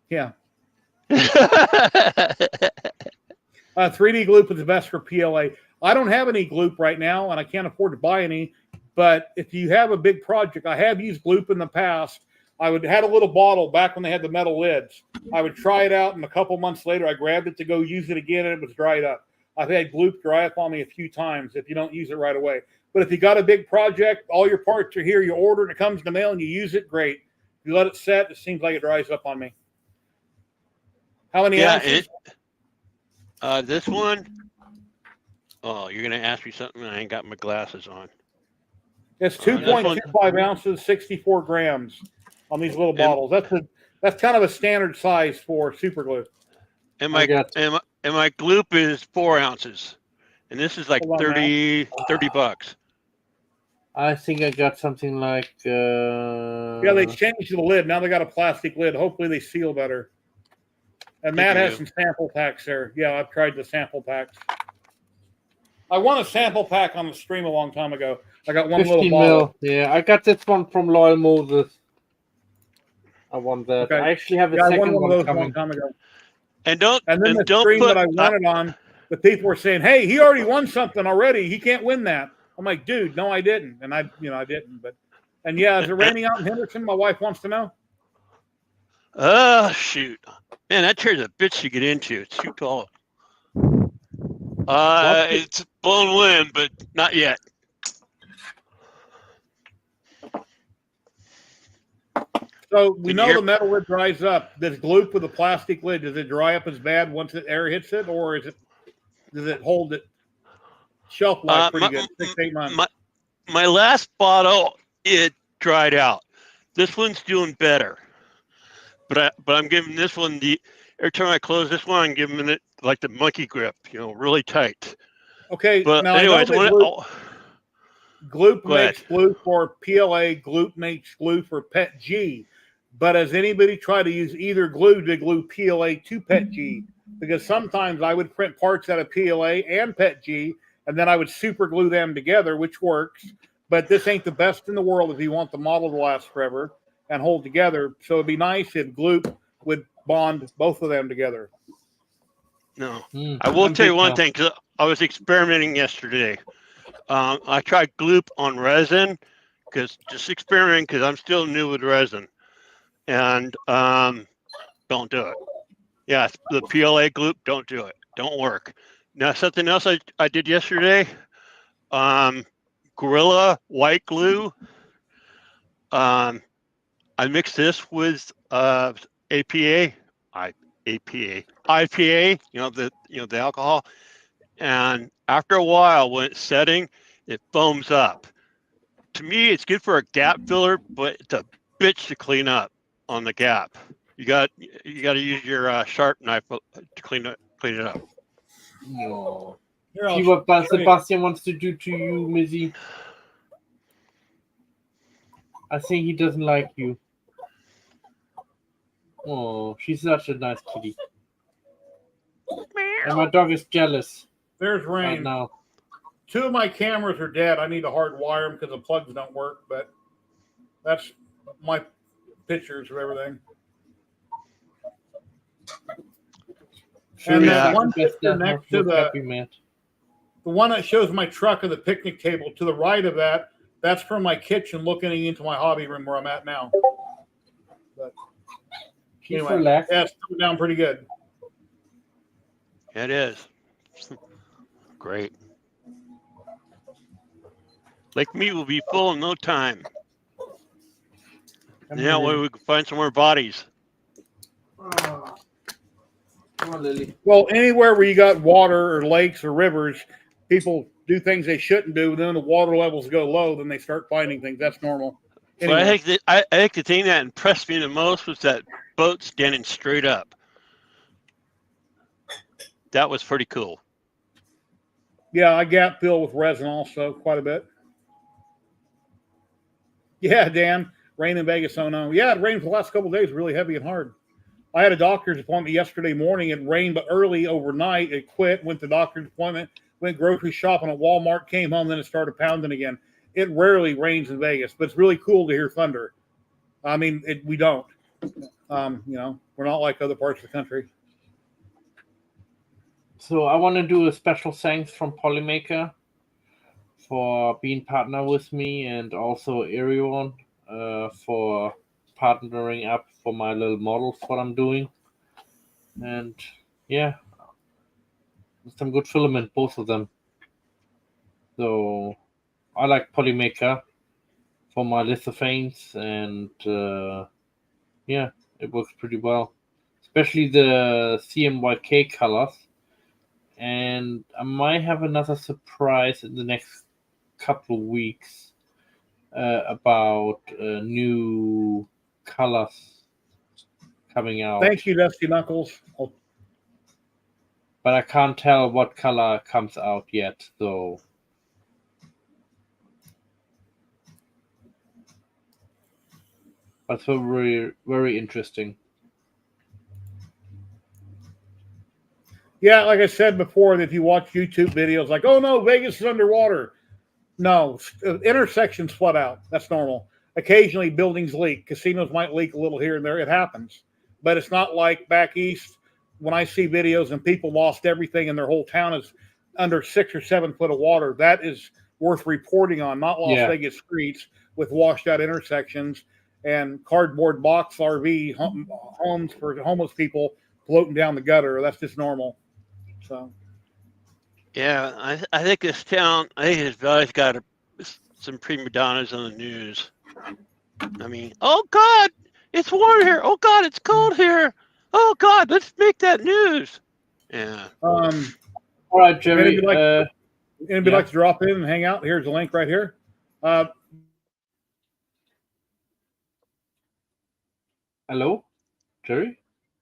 Yeah. 3D Gloop is the best for PLA. I don't have any Gloop right now, and I can't afford to buy any. But if you have a big project, I have used Gloop in the past. I had a little bottle back when they had the metal lids. I would try it out, and a couple months later, I grabbed it to go use it again, and it was dried up. I've had Gloop dry up on me a few times if you don't use it right away. But if you got a big project, all your parts are here, you order it, it comes in the mail, and you use it, great. If you let it set, it seems like it dries up on me. How many ounces? This one. Oh, you're going to ask me something, and I ain't got my glasses on. It's 2.25 ounces, 64 grams on these little bottles. That's kind of a standard size for super glue. And my Gloop is 4 ounces, and this is like $30 bucks. I think I got something like. Yeah, they changed the lid. Now they got a plastic lid. Hopefully they seal better. And Matt has some sample packs there. Yeah, I've tried the sample packs. I won a sample pack on the stream a long time ago. I got one little bottle. Yeah, I got this one from Loyal Moses. I won that. Okay. I actually have a second one of those coming. A long time ago. And then the stream that I won it on, the people were saying, "Hey, he already won something already. He can't win that." I'm like, "Dude, no, I didn't." And I didn't. And yeah, is it raining out in Henderson? My wife wants to know. Shoot, man, that chair's a bitch to get into. It's too tall. It's blowing wind, but not yet. So we know the metal lid dries up. Does Gloop with a plastic lid, does it dry up as bad once the air hits it, or does it hold it shelf life pretty good? 6-8 months. My last bottle, it dried out. This one's doing better, but I'm giving this one every time I close this one, I'm giving it like the monkey grip, really tight. Okay, but now anyways, Gloop makes glue for PLA. Gloop makes glue for PET G. But has anybody tried to use either glue to glue PLA to PET G? Because sometimes I would print parts out of PLA and PET G, and then I would super glue them together, which works. But this ain't the best in the world if you want the model to last forever and hold together. So it'd be nice if Gloop would bond both of them together. No, I will tell you one thing, because I was experimenting yesterday. I tried Gloop on resin, because I'm still new with resin, and don't do it. Yeah, the PLA Gloop, don't do it. Don't work. Now, something else I did yesterday, Gorilla White Glue. I mixed this with IPA, the alcohol, and after a while, when it's setting, it foams up. To me, it's good for a gap filler, but it's a bitch to clean up on the gap. You got to use your sharp knife to clean it up. No. See what Sebastian wants to do to you, Mizzy. I think he doesn't like you. Oh, she's such a nice kitty. And my dog is jealous There's right rain. now. 2 of my cameras are dead. I need to hardwire them because the plugs don't work. But that's my pictures of everything. Sure, And Yeah. that one that's picture next to the happy man. one that shows my truck and the picnic table to the right of that, that's from my kitchen looking into my hobby room where I'm at now. But She's anyway, relaxed. yeah, it's coming down pretty good. It is. Great. Lake meat will be full in no time. And that way we can find some more bodies. Oh. Come on, Lily. Well, anywhere where you got water or lakes or rivers, people do things they shouldn't do. And then the water levels go low, then they start finding things. That's normal. But I Anyway. think the thing that impressed me the most was that boat standing straight up. That was pretty cool. Yeah, I gap fill with resin also quite a bit. Yeah, Dan, rain in Vegas. Oh no. Yeah, it rained for the last couple of days, really heavy and hard. I had a doctor's appointment yesterday morning. It rained, but early overnight. It quit, went to doctor's appointment, went grocery shopping at Walmart, came home, then it started pounding again. It rarely rains in Vegas, but it's really cool to hear thunder. I mean, we don't. You know, we're not like other parts of the country. So I want to do a special thanks from Polymaker for being partner with me, and also Erion for partnering up for my little models, what I'm doing. And yeah, some good filament, both of them. So I like Polymaker for my lithophanes, and yeah, it works pretty well, especially the CMYK colors. And I might have another surprise in the next couple of weeks about new colors coming out. Thank you, Dusty Knuckles. But I can't tell what color comes out yet, so that's very, very interesting. Yeah, like I said before, if you watch YouTube videos like, oh no, Vegas is underwater. No, intersections flood out. That's normal. Occasionally buildings leak. Casinos might leak a little here and there. It happens. But it's not like back east when I see videos and people lost everything and their whole town is under 6 or 7 foot of water. That is worth reporting on, not Las Vegas streets with washed out intersections and cardboard box RV homes for homeless people floating down the gutter. That's just normal. So, yeah, I think this town, I think this valley's got some prima donnas on the news. I mean, oh God, it's warm here. Oh God, it's cold here. Oh God, let's make that news. Yeah. All right, Jerry. Anybody like to drop in and hang out? Here's the link right here. Hello, Jerry?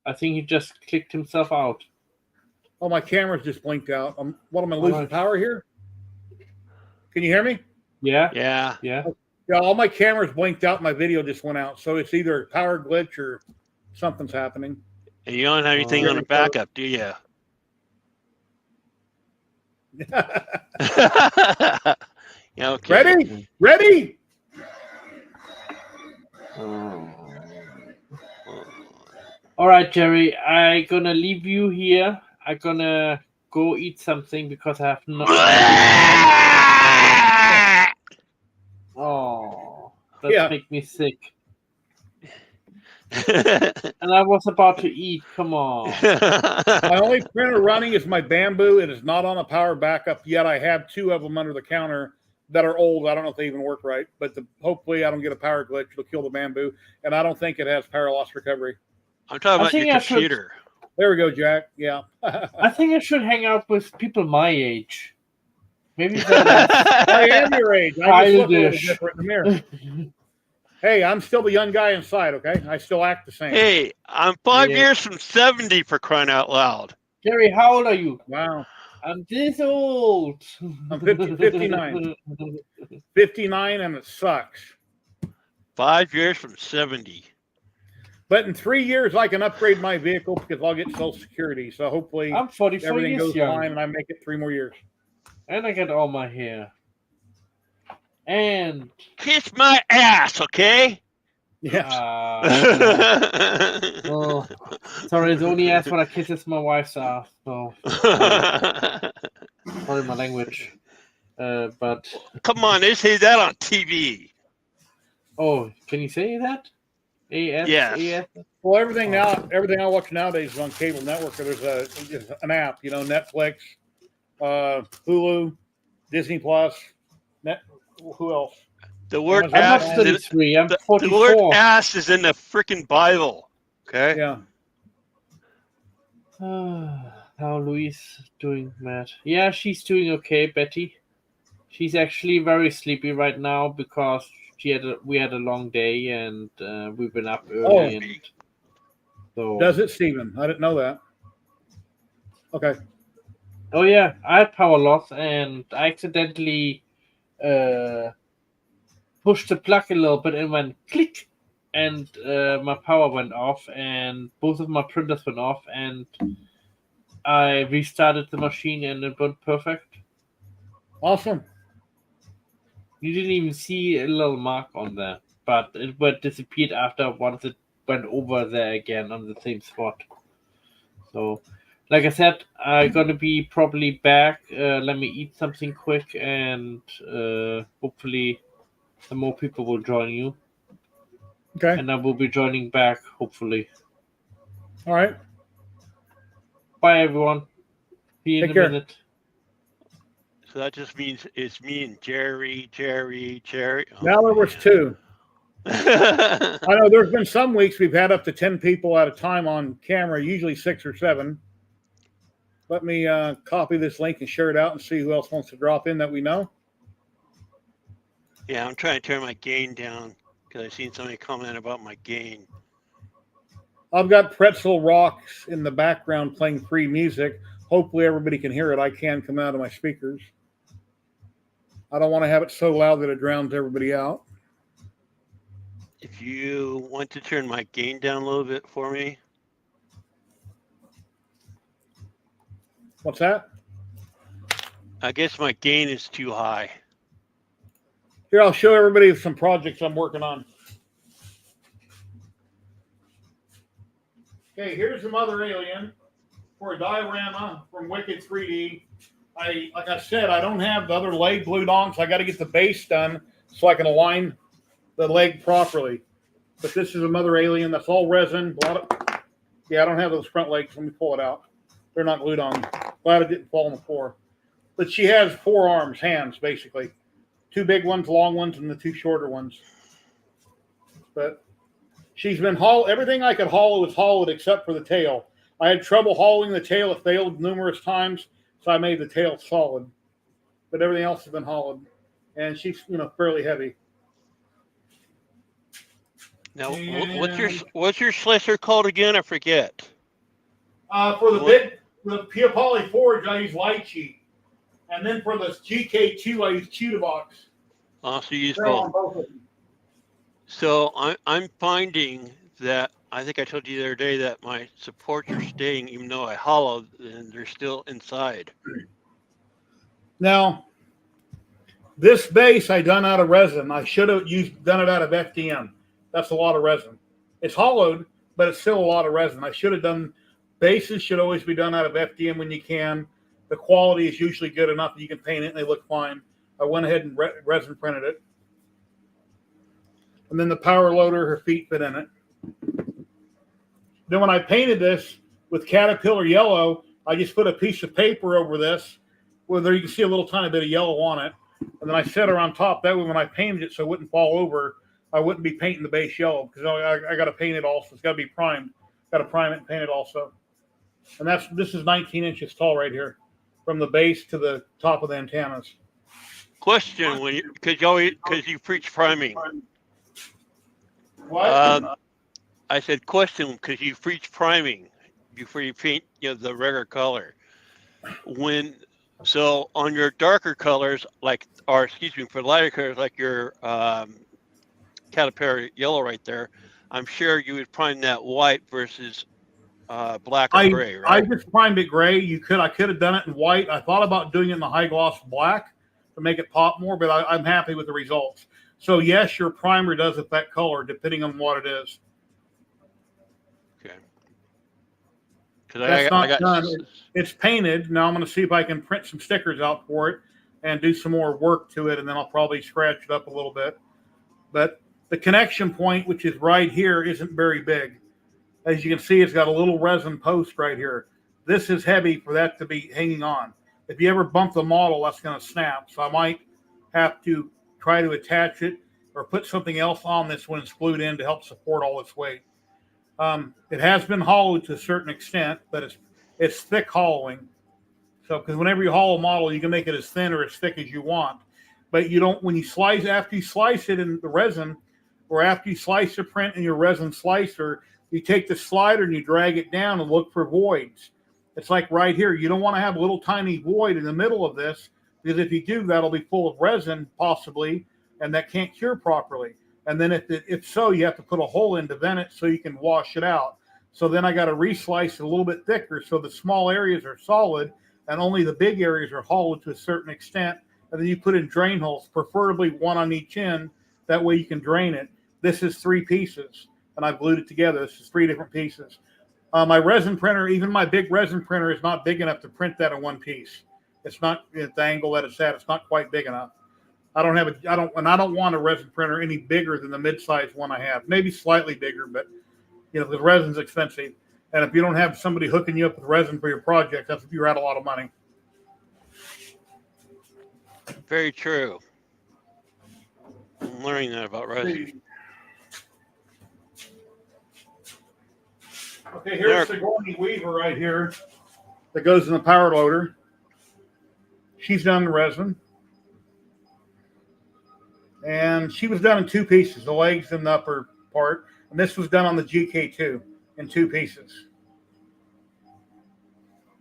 I think he just clicked himself out. Oh, my camera's just blinked out. What am I losing power here? Can you hear me? Yeah. Yeah. Yeah. Yeah, all my cameras blinked out. My video just went out. So it's either a power glitch or something's happening. And you don't have anything on a backup, do you? Yeah, okay. Ready? All right, Jerry. I'm gonna leave you here. I'm gonna go eat something because I have no. Oh, that makes me sick. And I was about to eat. Come on. My only printer running is my Bamboo. It is not on a power backup yet. I have 2 of them under the counter that are old. I don't know if they even work right, but hopefully I don't get a power glitch. It'll kill the Bamboo, and I don't think it has power loss recovery. I'm talking about your computer. There we go, Jack. Yeah. I think I should hang out with people my age. Maybe I am your age. I just look a little different in the mirror. Hey, I'm still the young guy inside, okay? I still act the same. Hey, I'm 5 years from 70 for crying out loud. Jerry, how old are you? Wow. I'm this old. I'm 59. 59, and it sucks. 5 years from 70. But in 3 years, I can upgrade my vehicle because I'll get Social Security. So hopefully I'm 44 everything years goes young, fine and I make it 3 more years. and I get all my hair. And Kiss my ass, okay? Yes. well, sorry, the only ass when I kisses my wife's ass. So sorry, my language. But Come on, they say that on TV. oh, can you say that? AS, Yes. AS? Well, everything I watch nowadays is on cable network. Or there's an app, Netflix, Hulu, Disney Plus, who else? The word Amazon. I'm not ass. 33. I'm The 44. word ass is in the freaking Bible. Okay. Yeah. How Louise doing, Matt? Yeah, she's doing okay, Betty. She's actually very sleepy right now because we had a long day and we've been up early. Oh. And so Does it, Stephen? I didn't know that. Okay. oh yeah, I had power loss and I accidentally pushed the plug a little bit and went click, and my power went off and both of my printers went off, and I restarted the machine and it went perfect. Awesome. You didn't even see a little mark on there, but it went disappeared after once it went over there again on the same spot. So, like I said, I'm gonna be probably back. Let me eat something quick, and hopefully, some more people will join you, Okay. and I will be joining back. Hopefully, All right. bye everyone. See you in Take a care. minute. So that just means it's me and Jerry. Oh, Now there was 2. I know there's been some weeks we've had up to 10 people at a time on camera, usually 6 or 7. Let me copy this link and share it out and see who else wants to drop in that we know. Yeah, I'm trying to turn my gain down because I've seen somebody comment about my gain. I've got Pretzel Rocks in the background playing free music. Hopefully everybody can hear it. I can come out of my speakers. I don't want to have it so loud that it drowns everybody out. If you want to turn my gain down a little bit for me. What's that? I guess my gain is too high. Here, I'll show everybody some projects I'm working on. Okay, here's the Mother Alien for a diorama from Wicked 3D. Like I said, I don't have the other leg glued on, so I got to get the base done so I can align the leg properly. But this is a Mother Alien. That's all resin. I don't have those front legs. Let me pull it out. They're not glued on. Glad it didn't fall on the floor. But she has 4 arms, hands, basically. 2 big ones, long ones, and the 2 shorter ones. But she's been everything I could hollow is hollowed except for the tail. I had trouble hollowing the tail. It failed numerous times, so I made the tail solid. But everything else has been hollowed. And she's, fairly heavy. Now, what's your slicer called again? I forget. For the Pia Poly Forge, I use Light Sheet. And then for the GK2, I use Cutibox. Oh, so you use both. So I'm finding that, I think I told you the other day that my supports are staying, even though I hollowed, and they're still inside. Now, this base I done out of resin. I should have done it out of FDM. That's a lot of resin. It's hollowed, but it's still a lot of resin. I should have done, bases should always be done out of FDM when you can. The quality is usually good enough that you can paint it and they look fine. I went ahead and resin printed it. And then the power loader, her feet fit in it. Then when I painted this with Caterpillar yellow, I just put a piece of paper over this where there you can see a little tiny bit of yellow on it. And then I set her on top. That way when I painted it so it wouldn't fall over, I wouldn't be painting the base yellow because I got to paint it also. It's got to be primed. Got to prime it and paint it also. And this is 19 inches tall right here, from the base to the top of the antennas. Question: because you preach priming. What? I said question because you preach priming before you paint, the regular color. So on your darker colors, for lighter colors like your Caterpillar yellow right there. I'm sure you would prime that white versus black or I gray, I right? just primed it gray. I could have done it in white. I thought about doing it in the high gloss black to make it pop more, but I'm happy with the results. So yes, your primer does it that color, depending on what it is. Okay. Because That's I not got done. It's painted. Now I'm going to see if I can print some stickers out for it and do some more work to it, and then I'll probably scratch it up a little bit. But the connection point, which is right here, isn't very big. As you can see, it's got a little resin post right here. This is heavy for that to be hanging on. If you ever bump the model, that's going to snap. So I might have to try to attach it or put something else on this when it's glued in to help support all its weight. It has been hollowed to a certain extent, but it's thick hollowing. So because whenever you hollow a model, you can make it as thin or as thick as you want. But you don't, when you slice, after you slice it in the resin, or after you slice the print in your resin slicer, you take the slider and you drag it down and look for voids. It's like right here. You don't want to have a little tiny void in the middle of this, because if you do, that'll be full of resin possibly, and that can't cure properly. And then if so, you have to put a hole in to vent it so you can wash it out. So then I got to reslice it a little bit thicker so the small areas are solid and only the big areas are hollowed to a certain extent. And then you put in drain holes, preferably one on each end. That way you can drain it. This is 3 pieces, and I've glued it together. This is 3 different pieces. My resin printer, even my big resin printer, is not big enough to print that in one piece. It's not at the angle that it's at. It's not quite big enough. I don't want a resin printer any bigger than the mid-sized one I have. Maybe slightly bigger, but the resin's expensive. And if you don't have somebody hooking you up with resin for your project, that's if you're out a lot of money. very true. I'm learning that about resin. Okay, here's Sigourney Weaver right here that goes in the power loader. She's done the resin. And she was done in 2 pieces, the legs and the upper part. And this was done on the GK2 in 2 pieces.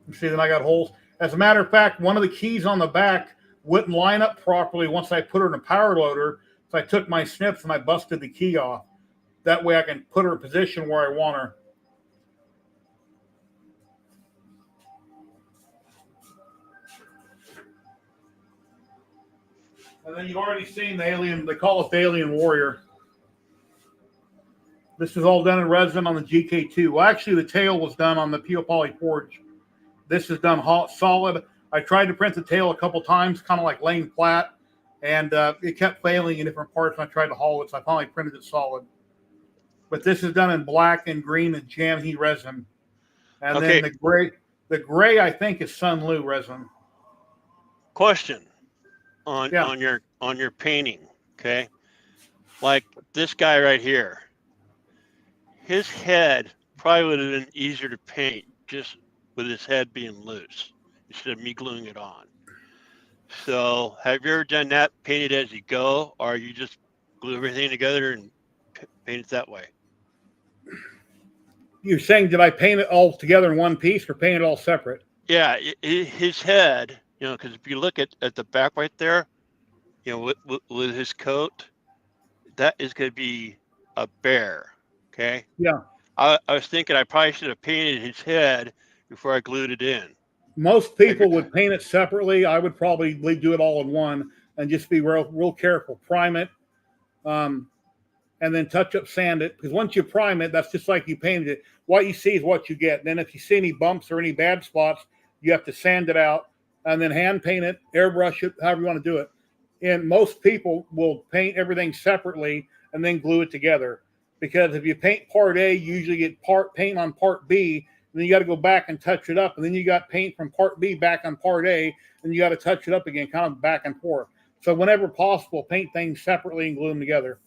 You see, then I got holes. As a matter of fact, one of the keys on the back wouldn't line up properly once I put her in a power loader. So I took my snips and I busted the key off. That way I can put her in position where I want her. And then you've already seen the alien, they call it the Alien Warrior. This is all done in resin on the GK2. Well, actually, the tail was done on the Peel Poly Forge. This is done solid. I tried to print the tail a couple times, kind of like laying flat, and it kept failing in different parts, and I tried to hollow it, so I finally printed it solid. But this is done in black and green and jam heat resin. And then the gray, I think, is Sunlu resin. Question on your painting, okay? Like this guy right here, his head probably would have been easier to paint just with his head being loose instead of me gluing it on. So have you ever done that, paint it as you go, or you just glue everything together and paint it that way? You're saying, did I paint it all together in one piece or paint it all separate? Yeah, his head, because if you look at the back right there, with his coat, that is going to be a bear, okay? Yeah. I was thinking I probably should have painted his head before I glued it in. Most people would paint it separately. I would probably do it all in one and just be real careful. Prime it, and then touch up, sand it. Because once you prime it, that's just like you painted it. What you see is what you get. And then if you see any bumps or any bad spots, you have to sand it out and then hand paint it, airbrush it, however you want to do it. And most people will paint everything separately and then glue it together. Because if you paint part A, you usually get paint on part B, and then you got to go back and touch it up. And then you got paint from part B back on part A, and you got to touch it up again, kind of back and forth. So whenever possible, paint things separately and glue them together.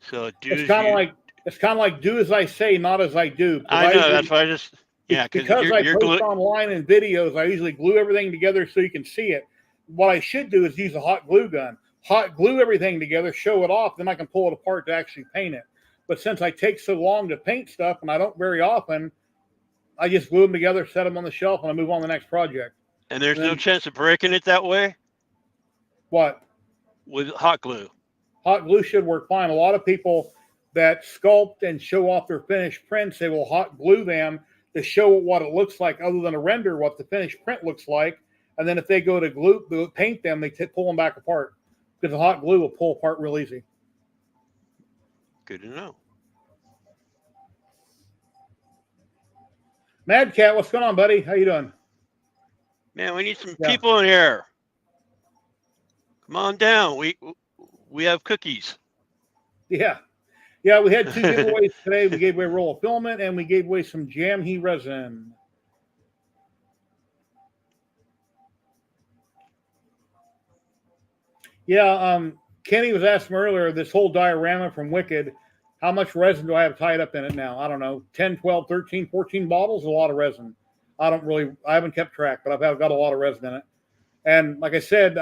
So it's kind of like do as I say, not as I do. I know, that's why I just because I post online and videos, I usually glue everything together so you can see it. What I should do is use a hot glue gun. Hot glue everything together, show it off, then I can pull it apart to actually paint it. But since I take so long to paint stuff and I don't very often, I just glue them together, set them on the shelf, and I move on to the next project. And there's no chance of breaking it that way? What? With hot glue. hot glue should work fine. A lot of people that sculpt and show off their finished prints, they will hot glue them to show what it looks like other than a render, what the finished print looks like. And then if they go to paint them, they pull them back apart because the hot glue will pull apart real easy. Good to know. Mad Cat, what's going on, buddy? How you doing? Man, we need some people in here. Come on down. We have cookies. Yeah. Yeah, we had 2 giveaways today. We gave away a roll of filament and we gave away some Jam He resin. Yeah, Kenny was asking earlier, this whole diorama from Wicked, how much resin do I have tied up in it now? I don't know, 10, 12, 13, 14 bottles, a lot of resin. I haven't kept track, but I've got a lot of resin in it. And like I said,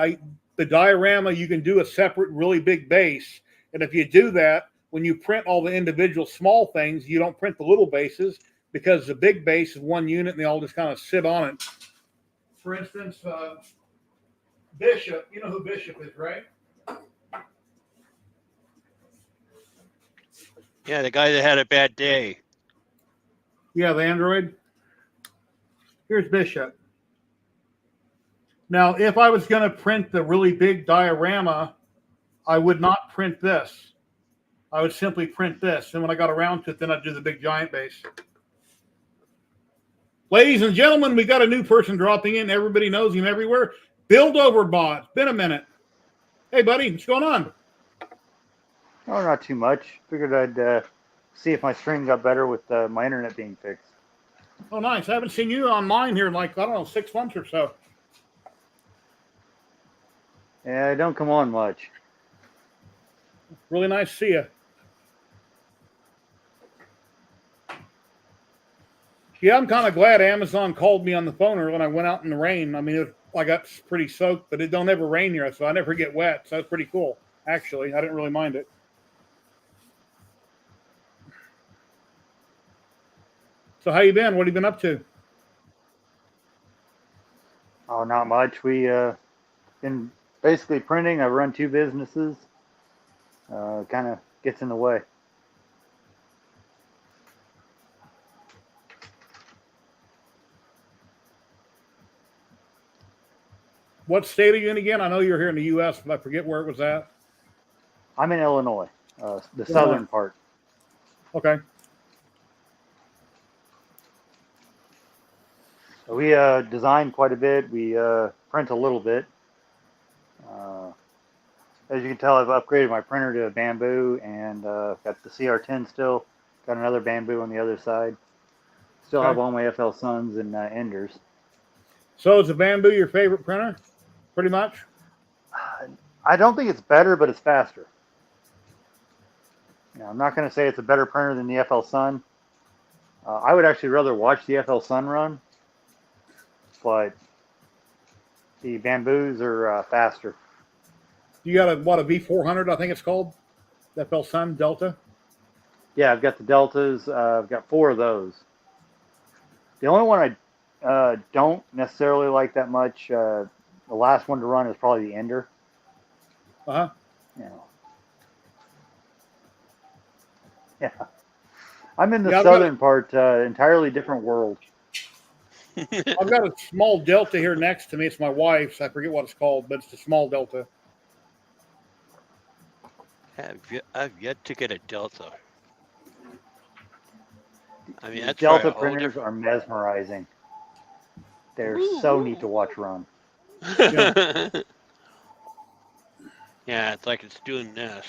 the diorama, you can do a separate, really big base. And if you do that, when you print all the individual small things, you don't print the little bases because the big base is one unit and they all just kind of sit on it. For instance, Bishop, you know who Bishop is, right? Yeah, the guy that had a bad day. Yeah, the Android. Here's Bishop. Now, if I was going to print the really big diorama, I would not print this. I would simply print this. And when I got around to it, then I'd do the big giant base. Ladies and gentlemen, we got a new person dropping in. Everybody knows him everywhere. Build Overbot. It's been a minute. Hey, buddy, what's going on? Oh, not too much. Figured I'd see if my stream got better with my internet being fixed. Oh, nice. I haven't seen you on mine here in like, I don't know, 6 months or so. Yeah, I don't come on much. Really nice to see you. Yeah, I'm kind of glad Amazon called me on the phone when I went out in the rain. I mean, I got pretty soaked, but it don't ever rain here, so I never get wet. So that's pretty cool, actually. I didn't really mind it. So how you been? What have you been up to? Oh, not much. We been basically printing. I run 2 businesses. Kind of gets in the way. What state are you in again? I know you're here in the U.S., but I forget where it was at. I'm in Illinois, the southern part. Okay. So we design quite a bit. We print a little bit. As you can tell, I've upgraded my printer to a bamboo and got the CR10 still. Got another bamboo on the other side. Still have all my FL Suns and Enders. So is the bamboo your favorite printer? Pretty much? I don't think it's better, but it's faster. You know, I'm not going to say it's a better printer than the FL Sun. I would actually rather watch the FL Sun run, but the bamboos are faster. You got a V400, I think it's called? FL Sun Delta? Yeah, I've got the Deltas. I've got 4 of those. The only one I don't necessarily like that much, the last one to run is probably the Ender. Uh-huh. You know. Yeah. I'm in the southern part, entirely different world. I've got a small Delta here next to me. It's my wife's. I forget what it's called, but it's a small Delta. I've yet to get a Delta. I mean, that's Delta printers are mesmerizing. They're so neat to watch run. Yeah. Yeah, it's like it's doing this.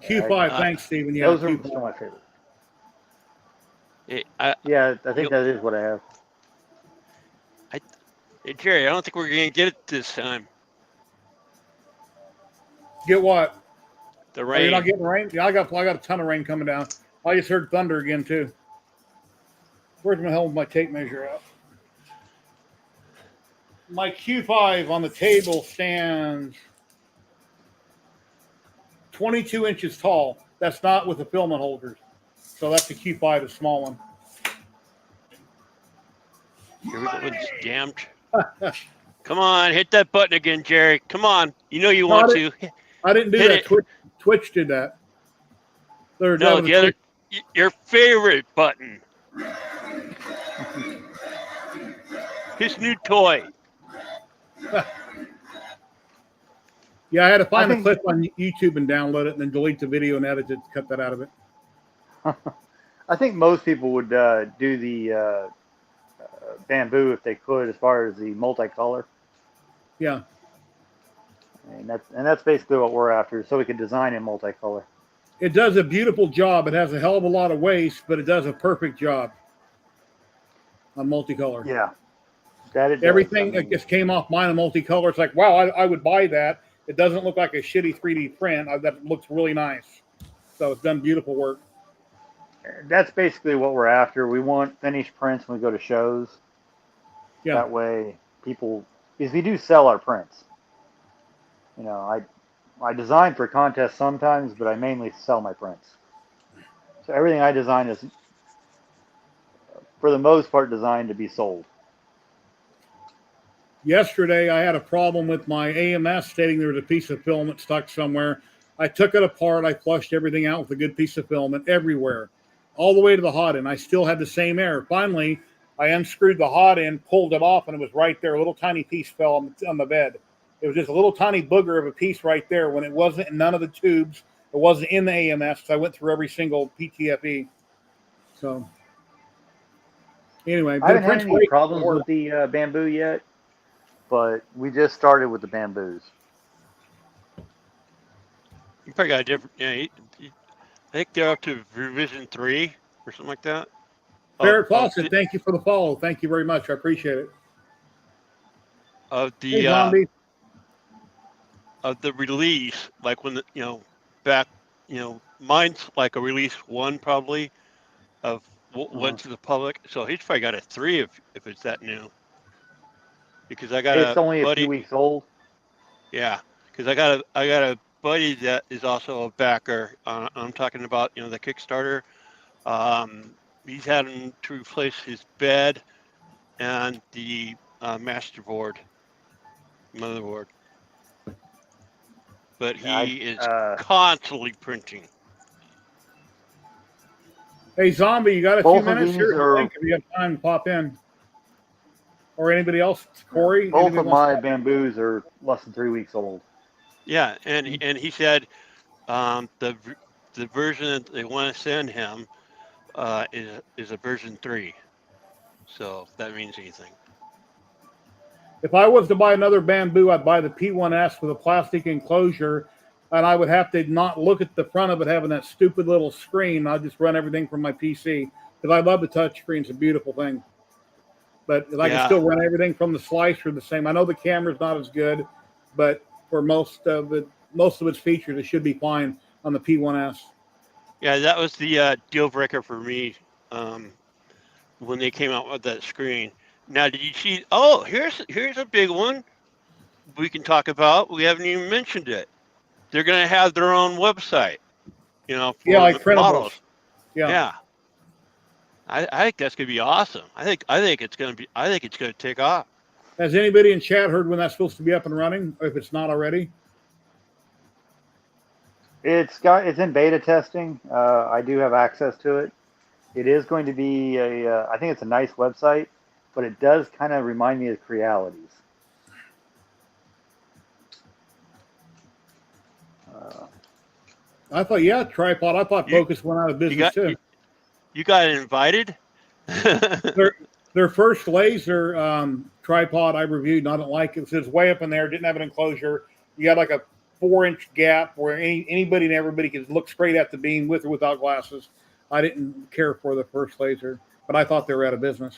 Q5, thanks, Stephen. Yeah, those are some of my favorites. Yeah, I think that is what I have. Hey, Jerry, I don't think we're going to get it this time. Get what? The rain. Oh, you're not getting rain? Yeah, I got a ton of rain coming down. I just heard thunder again, too. Where's my hell with my tape measure at? My Q5 on the table stands 22 inches tall. That's not with the filament holders. So that's the Q5, a small one. Everyone's damped. Come on, hit that button again, Jerry. Come on. You know you No, want to. I didn't do Hit that. it. Twitch did that. That No, was the a other, Twitch. your favorite button. His new toy. Yeah, I had to find I a think- clip on YouTube and download it, and then delete the video and edit it to cut that out of it. I think most people would do the bamboo if they could, as far as the multicolor. Yeah. And that's basically what we're after, so we can design in multicolor. It does a beautiful job. It has a hell of a lot of waste, but it does a perfect job on multicolor. Yeah, that it does. Everything I mean, that just came off mine in multicolor. It's like, wow, I would buy that. It doesn't look like a shitty 3D print. That looks really nice. So it's done beautiful work. that's basically what we're after. We want finished prints when we go to shows. Yeah. That way, people, because we do sell our prints. You know, I design for contests sometimes, but I mainly sell my prints. So everything I design is, for the most part, designed to be sold. Yesterday, I had a problem with my AMS stating there was a piece of filament stuck somewhere. I took it apart. I flushed everything out with a good piece of filament everywhere, all the way to the hot end. I still had the same error. Finally, I unscrewed the hot end, pulled it off, and it was right there. A little tiny piece fell on the bed. It was just a little tiny booger of a piece right there when it wasn't in none of the tubes. It wasn't in the AMS. So I went through every single PTFE. So anyway, I haven't had any problems with the bamboo yet, but we just started with the bamboos. You probably got a different. Yeah, I think they're up to revision 3 or something like that. Barrett Fawcett, thank you for the follow. Thank you very much. I appreciate it. Of the Hey, Zombie. Of the release, like when back, mine's like a release 1 probably of what went to the public. So he's probably got a 3 if it's that new. Because I got It's only buddy, a few weeks old. Yeah, because I got a buddy that is also a backer. I'm talking about the Kickstarter. He's having to replace his bed and the motherboard. But he is constantly printing. Hey, Zombie, you got a Both few of minutes these here? are- If you have time to pop in. Or anybody else? Corey? Both anybody of wants my to- bamboos are less than 3 weeks old. Yeah, and he said the version that they want to send him is a version 3. So if that means anything. If I was to buy another bamboo, I'd buy the P1S with a plastic enclosure, and I would have to not look at the front of it having that stupid little screen. I'll just run everything from my PC because I love the touch screen. It's a beautiful thing. But I can still run everything from the slicer the same. I know the camera's not as good, but for most of its features, it should be fine on the P1S. Yeah, that was the deal breaker for me when they came out with that screen. Now, did you see? Oh, here's a big one we can talk about. We haven't even mentioned it. They're going to have their own website. For like printables. models. Yeah. I think that's going to be awesome. I think it's going to take off. Has anybody in chat heard when that's supposed to be up and running? If it's not already, It's in beta testing. I do have access to it. It is going to be I think it's a nice website, but it does kind of remind me of Crealities. I thought, Tripod. I thought Focus went out of business too. You got invited? Their first laser tripod I reviewed, and I don't like it. It's way up in there, didn't have an enclosure. You got like a 4-inch gap where anybody and everybody could look straight at the beam with or without glasses. I didn't care for the first laser, but I thought they were out of business.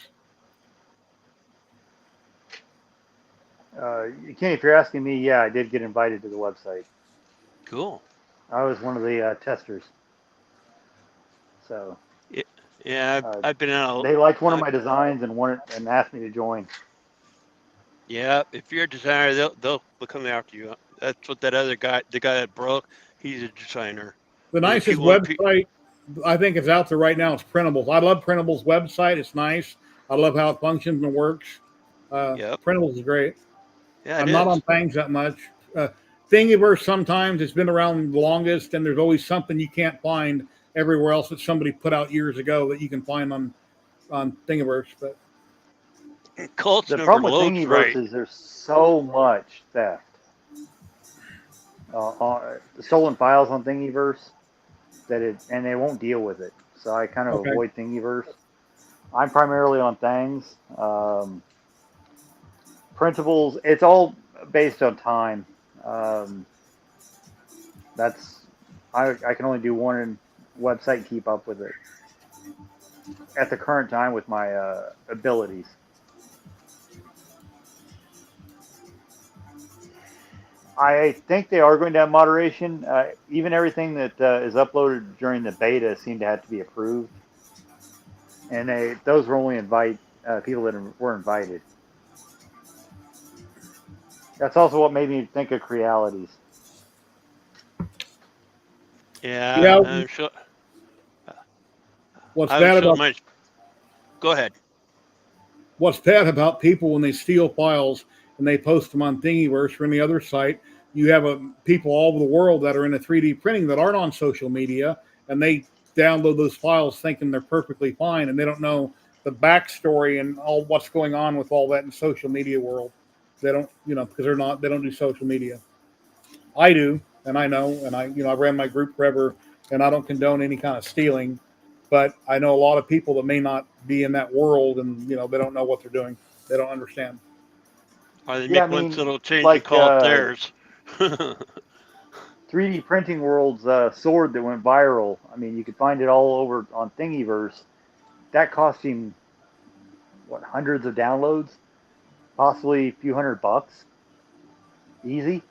Kenny, if you're asking me, yeah, I did get invited to the website. Cool. I was one of the testers. So yeah, I've been out. They liked one of my designs and asked me to join. Yeah, if you're a designer, they'll come after you. That's what that other guy, the guy that broke, he's a designer. The nicest website I think is out there right now is Printables. I love Printables' website. It's nice. I love how it functions and works. Printables is great. Yeah, I'm not on things that much. Thingiverse sometimes it's been around the longest, and there's always something you can't find everywhere else that somebody put out years ago that you can find on Thingiverse. But Colts The never problem with loads Thingiverse right. is there's so much theft. Stolen files on Thingiverse and they won't deal with it. So I kind of okay, avoid Thingiverse. I'm primarily on things. Printables, it's all based on time. That's I can only do one website and keep up with it at the current time with my abilities. I think they are going to have moderation. Even everything that is uploaded during the beta seemed to have to be approved, and those were only invite people that were invited. That's also what made me think of Crealities. Yeah, yeah. I'm sure. What's I was bad so about much. Go ahead. what's bad about people when they steal files and they post them on Thingiverse or any other site? You have people all over the world that are into 3D printing that aren't on social media, and they download those files thinking they're perfectly fine, and they don't know the backstory and all what's going on with all that in the social media world. They don't, because they don't do social media. I do, and I know, and I ran my group forever, and I don't condone any kind of stealing, but I know a lot of people that may not be in that world, and they don't know what they're doing. They don't understand. Or they Yeah, I make one mean, little change and like call it theirs. 3D Printing World's sword that went viral. I mean, you could find it all over on Thingiverse. That cost him hundreds of downloads, possibly a few $100, easy,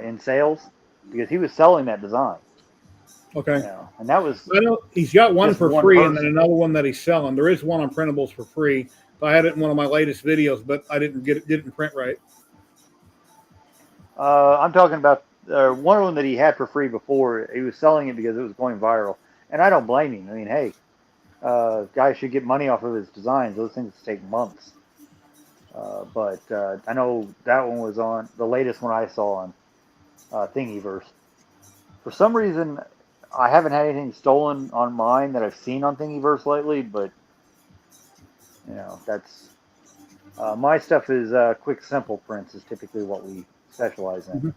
in sales, because he was selling that design. Okay. And that was I know he's got one just for one free and then person. another one that he's selling. There is one on printables for free. I had it in one of my latest videos, but I didn't print right. I'm talking about one of them that he had for free before. He was selling it because it was going viral, and I don't blame him. I mean, hey, guys should get money off of his designs. Those things take months. But I know that one was on the latest one I saw on Thingiverse. For some reason, I haven't had anything stolen on mine that I've seen on Thingiverse lately, but that's my stuff is quick, simple prints is typically what we specialize in.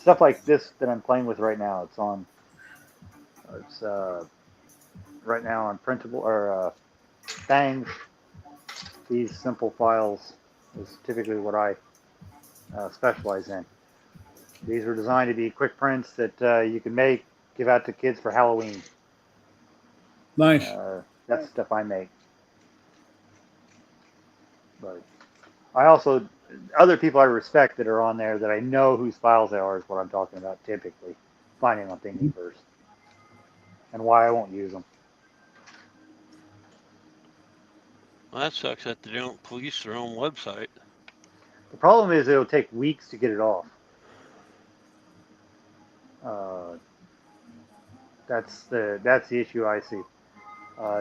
Stuff like this that I'm playing with right now. It's right now on printable or things. These simple files is typically what I specialize in. These were designed to be quick prints that you can make, give out to kids for Halloween. Nice. That's stuff I make. But I also, other people I respect that are on there that I know whose files they are is what I'm talking about typically. Finding on Thingiverse. And why I won't use them. Well, that sucks that they don't police their own website. The problem is it'll take weeks to get it off. That's the issue I see.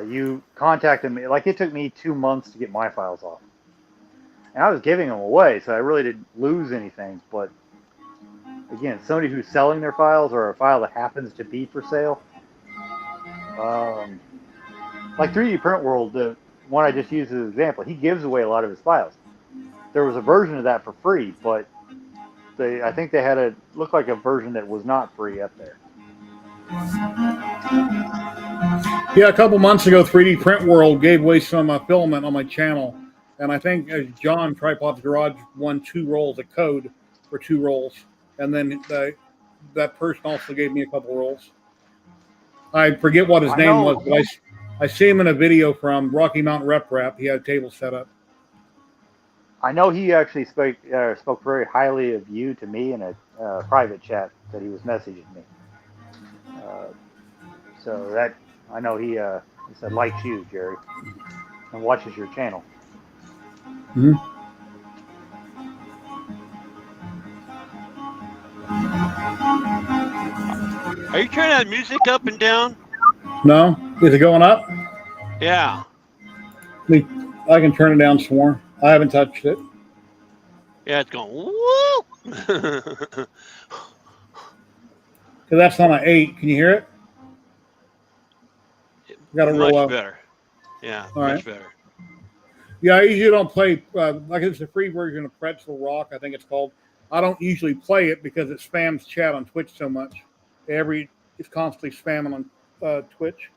You contacted me, like it took me 2 months to get my files off. And I was giving them away, so I really didn't lose anything. But again, somebody who's selling their files or a file that happens to be for sale, like 3D Print World, the one I just used as an example, he gives away a lot of his files. There was a version of that for free, but I think they had looked like a version that was not free up there. Yeah, a couple months ago, 3D Print World gave away some filament on my channel, and I think John Tripod's Garage won 2 rolls of code for 2 rolls, and then that person also gave me a couple rolls. I forget what his name was, but I see him in a video from Rocky Mountain Rep Rap. He had a table set up. I know he actually spoke very highly of you to me in a private chat that he was messaging me. So that I know he said likes you, Jerry, and watches your channel. Mm-hmm. Are you turning that music up and down? No, is it going up? Yeah. Let me I can turn it down some more. I haven't touched it. Yeah, it's going woo. Because that's on an 8. Can you hear it? Got to roll Much up. better. Yeah, All much right. better. Yeah, I usually don't play, like it's a free version of Pretzel Rock, I think it's called. I don't usually play it because it spams chat on Twitch so much. It's constantly spamming on Twitch.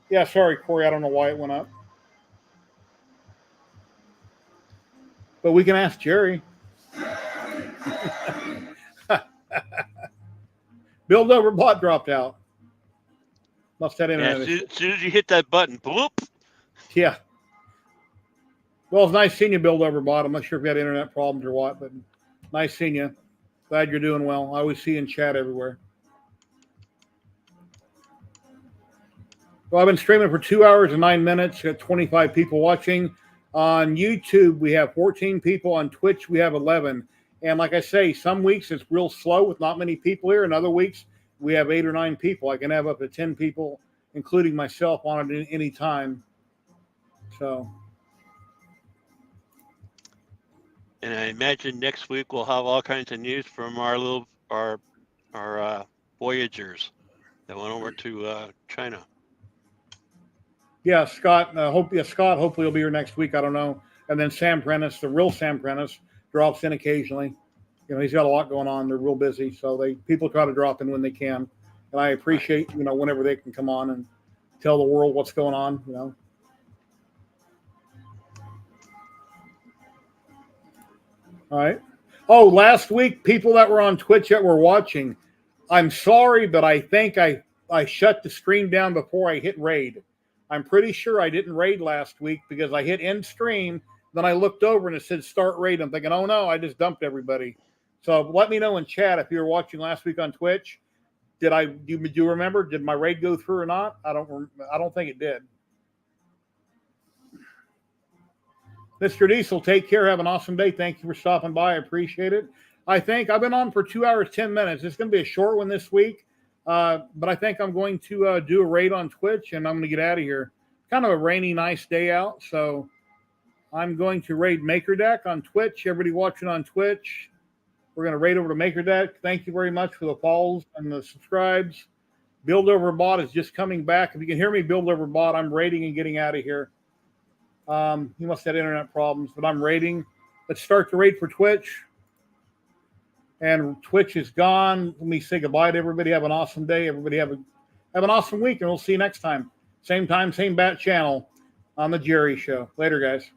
Yeah, sorry, Corey, I don't know why it went up. But we can ask Jerry. Build over bot dropped out. Must have Yeah, internet. as soon as you hit that button, bloop. Yeah. Well, it's nice seeing you, Build over bot. I'm not sure if you had internet problems or what, but nice seeing you. Glad you're doing well. I always see you in chat everywhere. Well, I've been streaming for 2 hours and 9 minutes. Got 25 people watching. On YouTube, we have 14 people. On Twitch, we have 11. And like I say, some weeks it's real slow with not many people here, and other weeks we have 8 or 9 people. I can have up to 10 people, including myself, on it at any time. So. And I imagine next week we'll have all kinds of news from our Voyagers that went over to China. Yeah, Scott. Scott. Hopefully, he'll be here next week. I don't know. And then Sam Prentice, the real Sam Prentice, drops in occasionally. You know, he's got a lot going on. They're real busy, so people try to drop in when they can. And I appreciate, whenever they can come on and tell the world what's going on. All right. Oh, last week, people that were on Twitch that were watching, I'm sorry, but I think I shut the stream down before I hit raid. I'm pretty sure I didn't raid last week because I hit end stream. Then I looked over and it said start raid. I'm thinking, oh no, I just dumped everybody. So let me know in chat if you were watching last week on Twitch. Do you remember? Did my raid go through or not? I don't think it did. Mr. Diesel, take care. Have an awesome day. Thank you for stopping by. I appreciate it. I think I've been on for 2 hours, 10 minutes. It's going to be a short one this week. But I think I'm going to do a raid on Twitch, and I'm going to get out of here. Kind of a rainy, nice day out, so I'm going to raid MakerDeck on Twitch. Everybody watching on Twitch, we're going to raid over to MakerDeck. Thank you very much for the follows and the subscribes. Build Over Bot is just coming back. If you can hear me, Build Over Bot, I'm raiding and getting out of here. He must have internet problems, but I'm raiding. Let's start the raid for Twitch. And Twitch is gone. Let me say goodbye to everybody. Have an awesome day. Everybody have an awesome week, and we'll see you next time. Same time, same bat channel on the Jerry Show. Later, guys.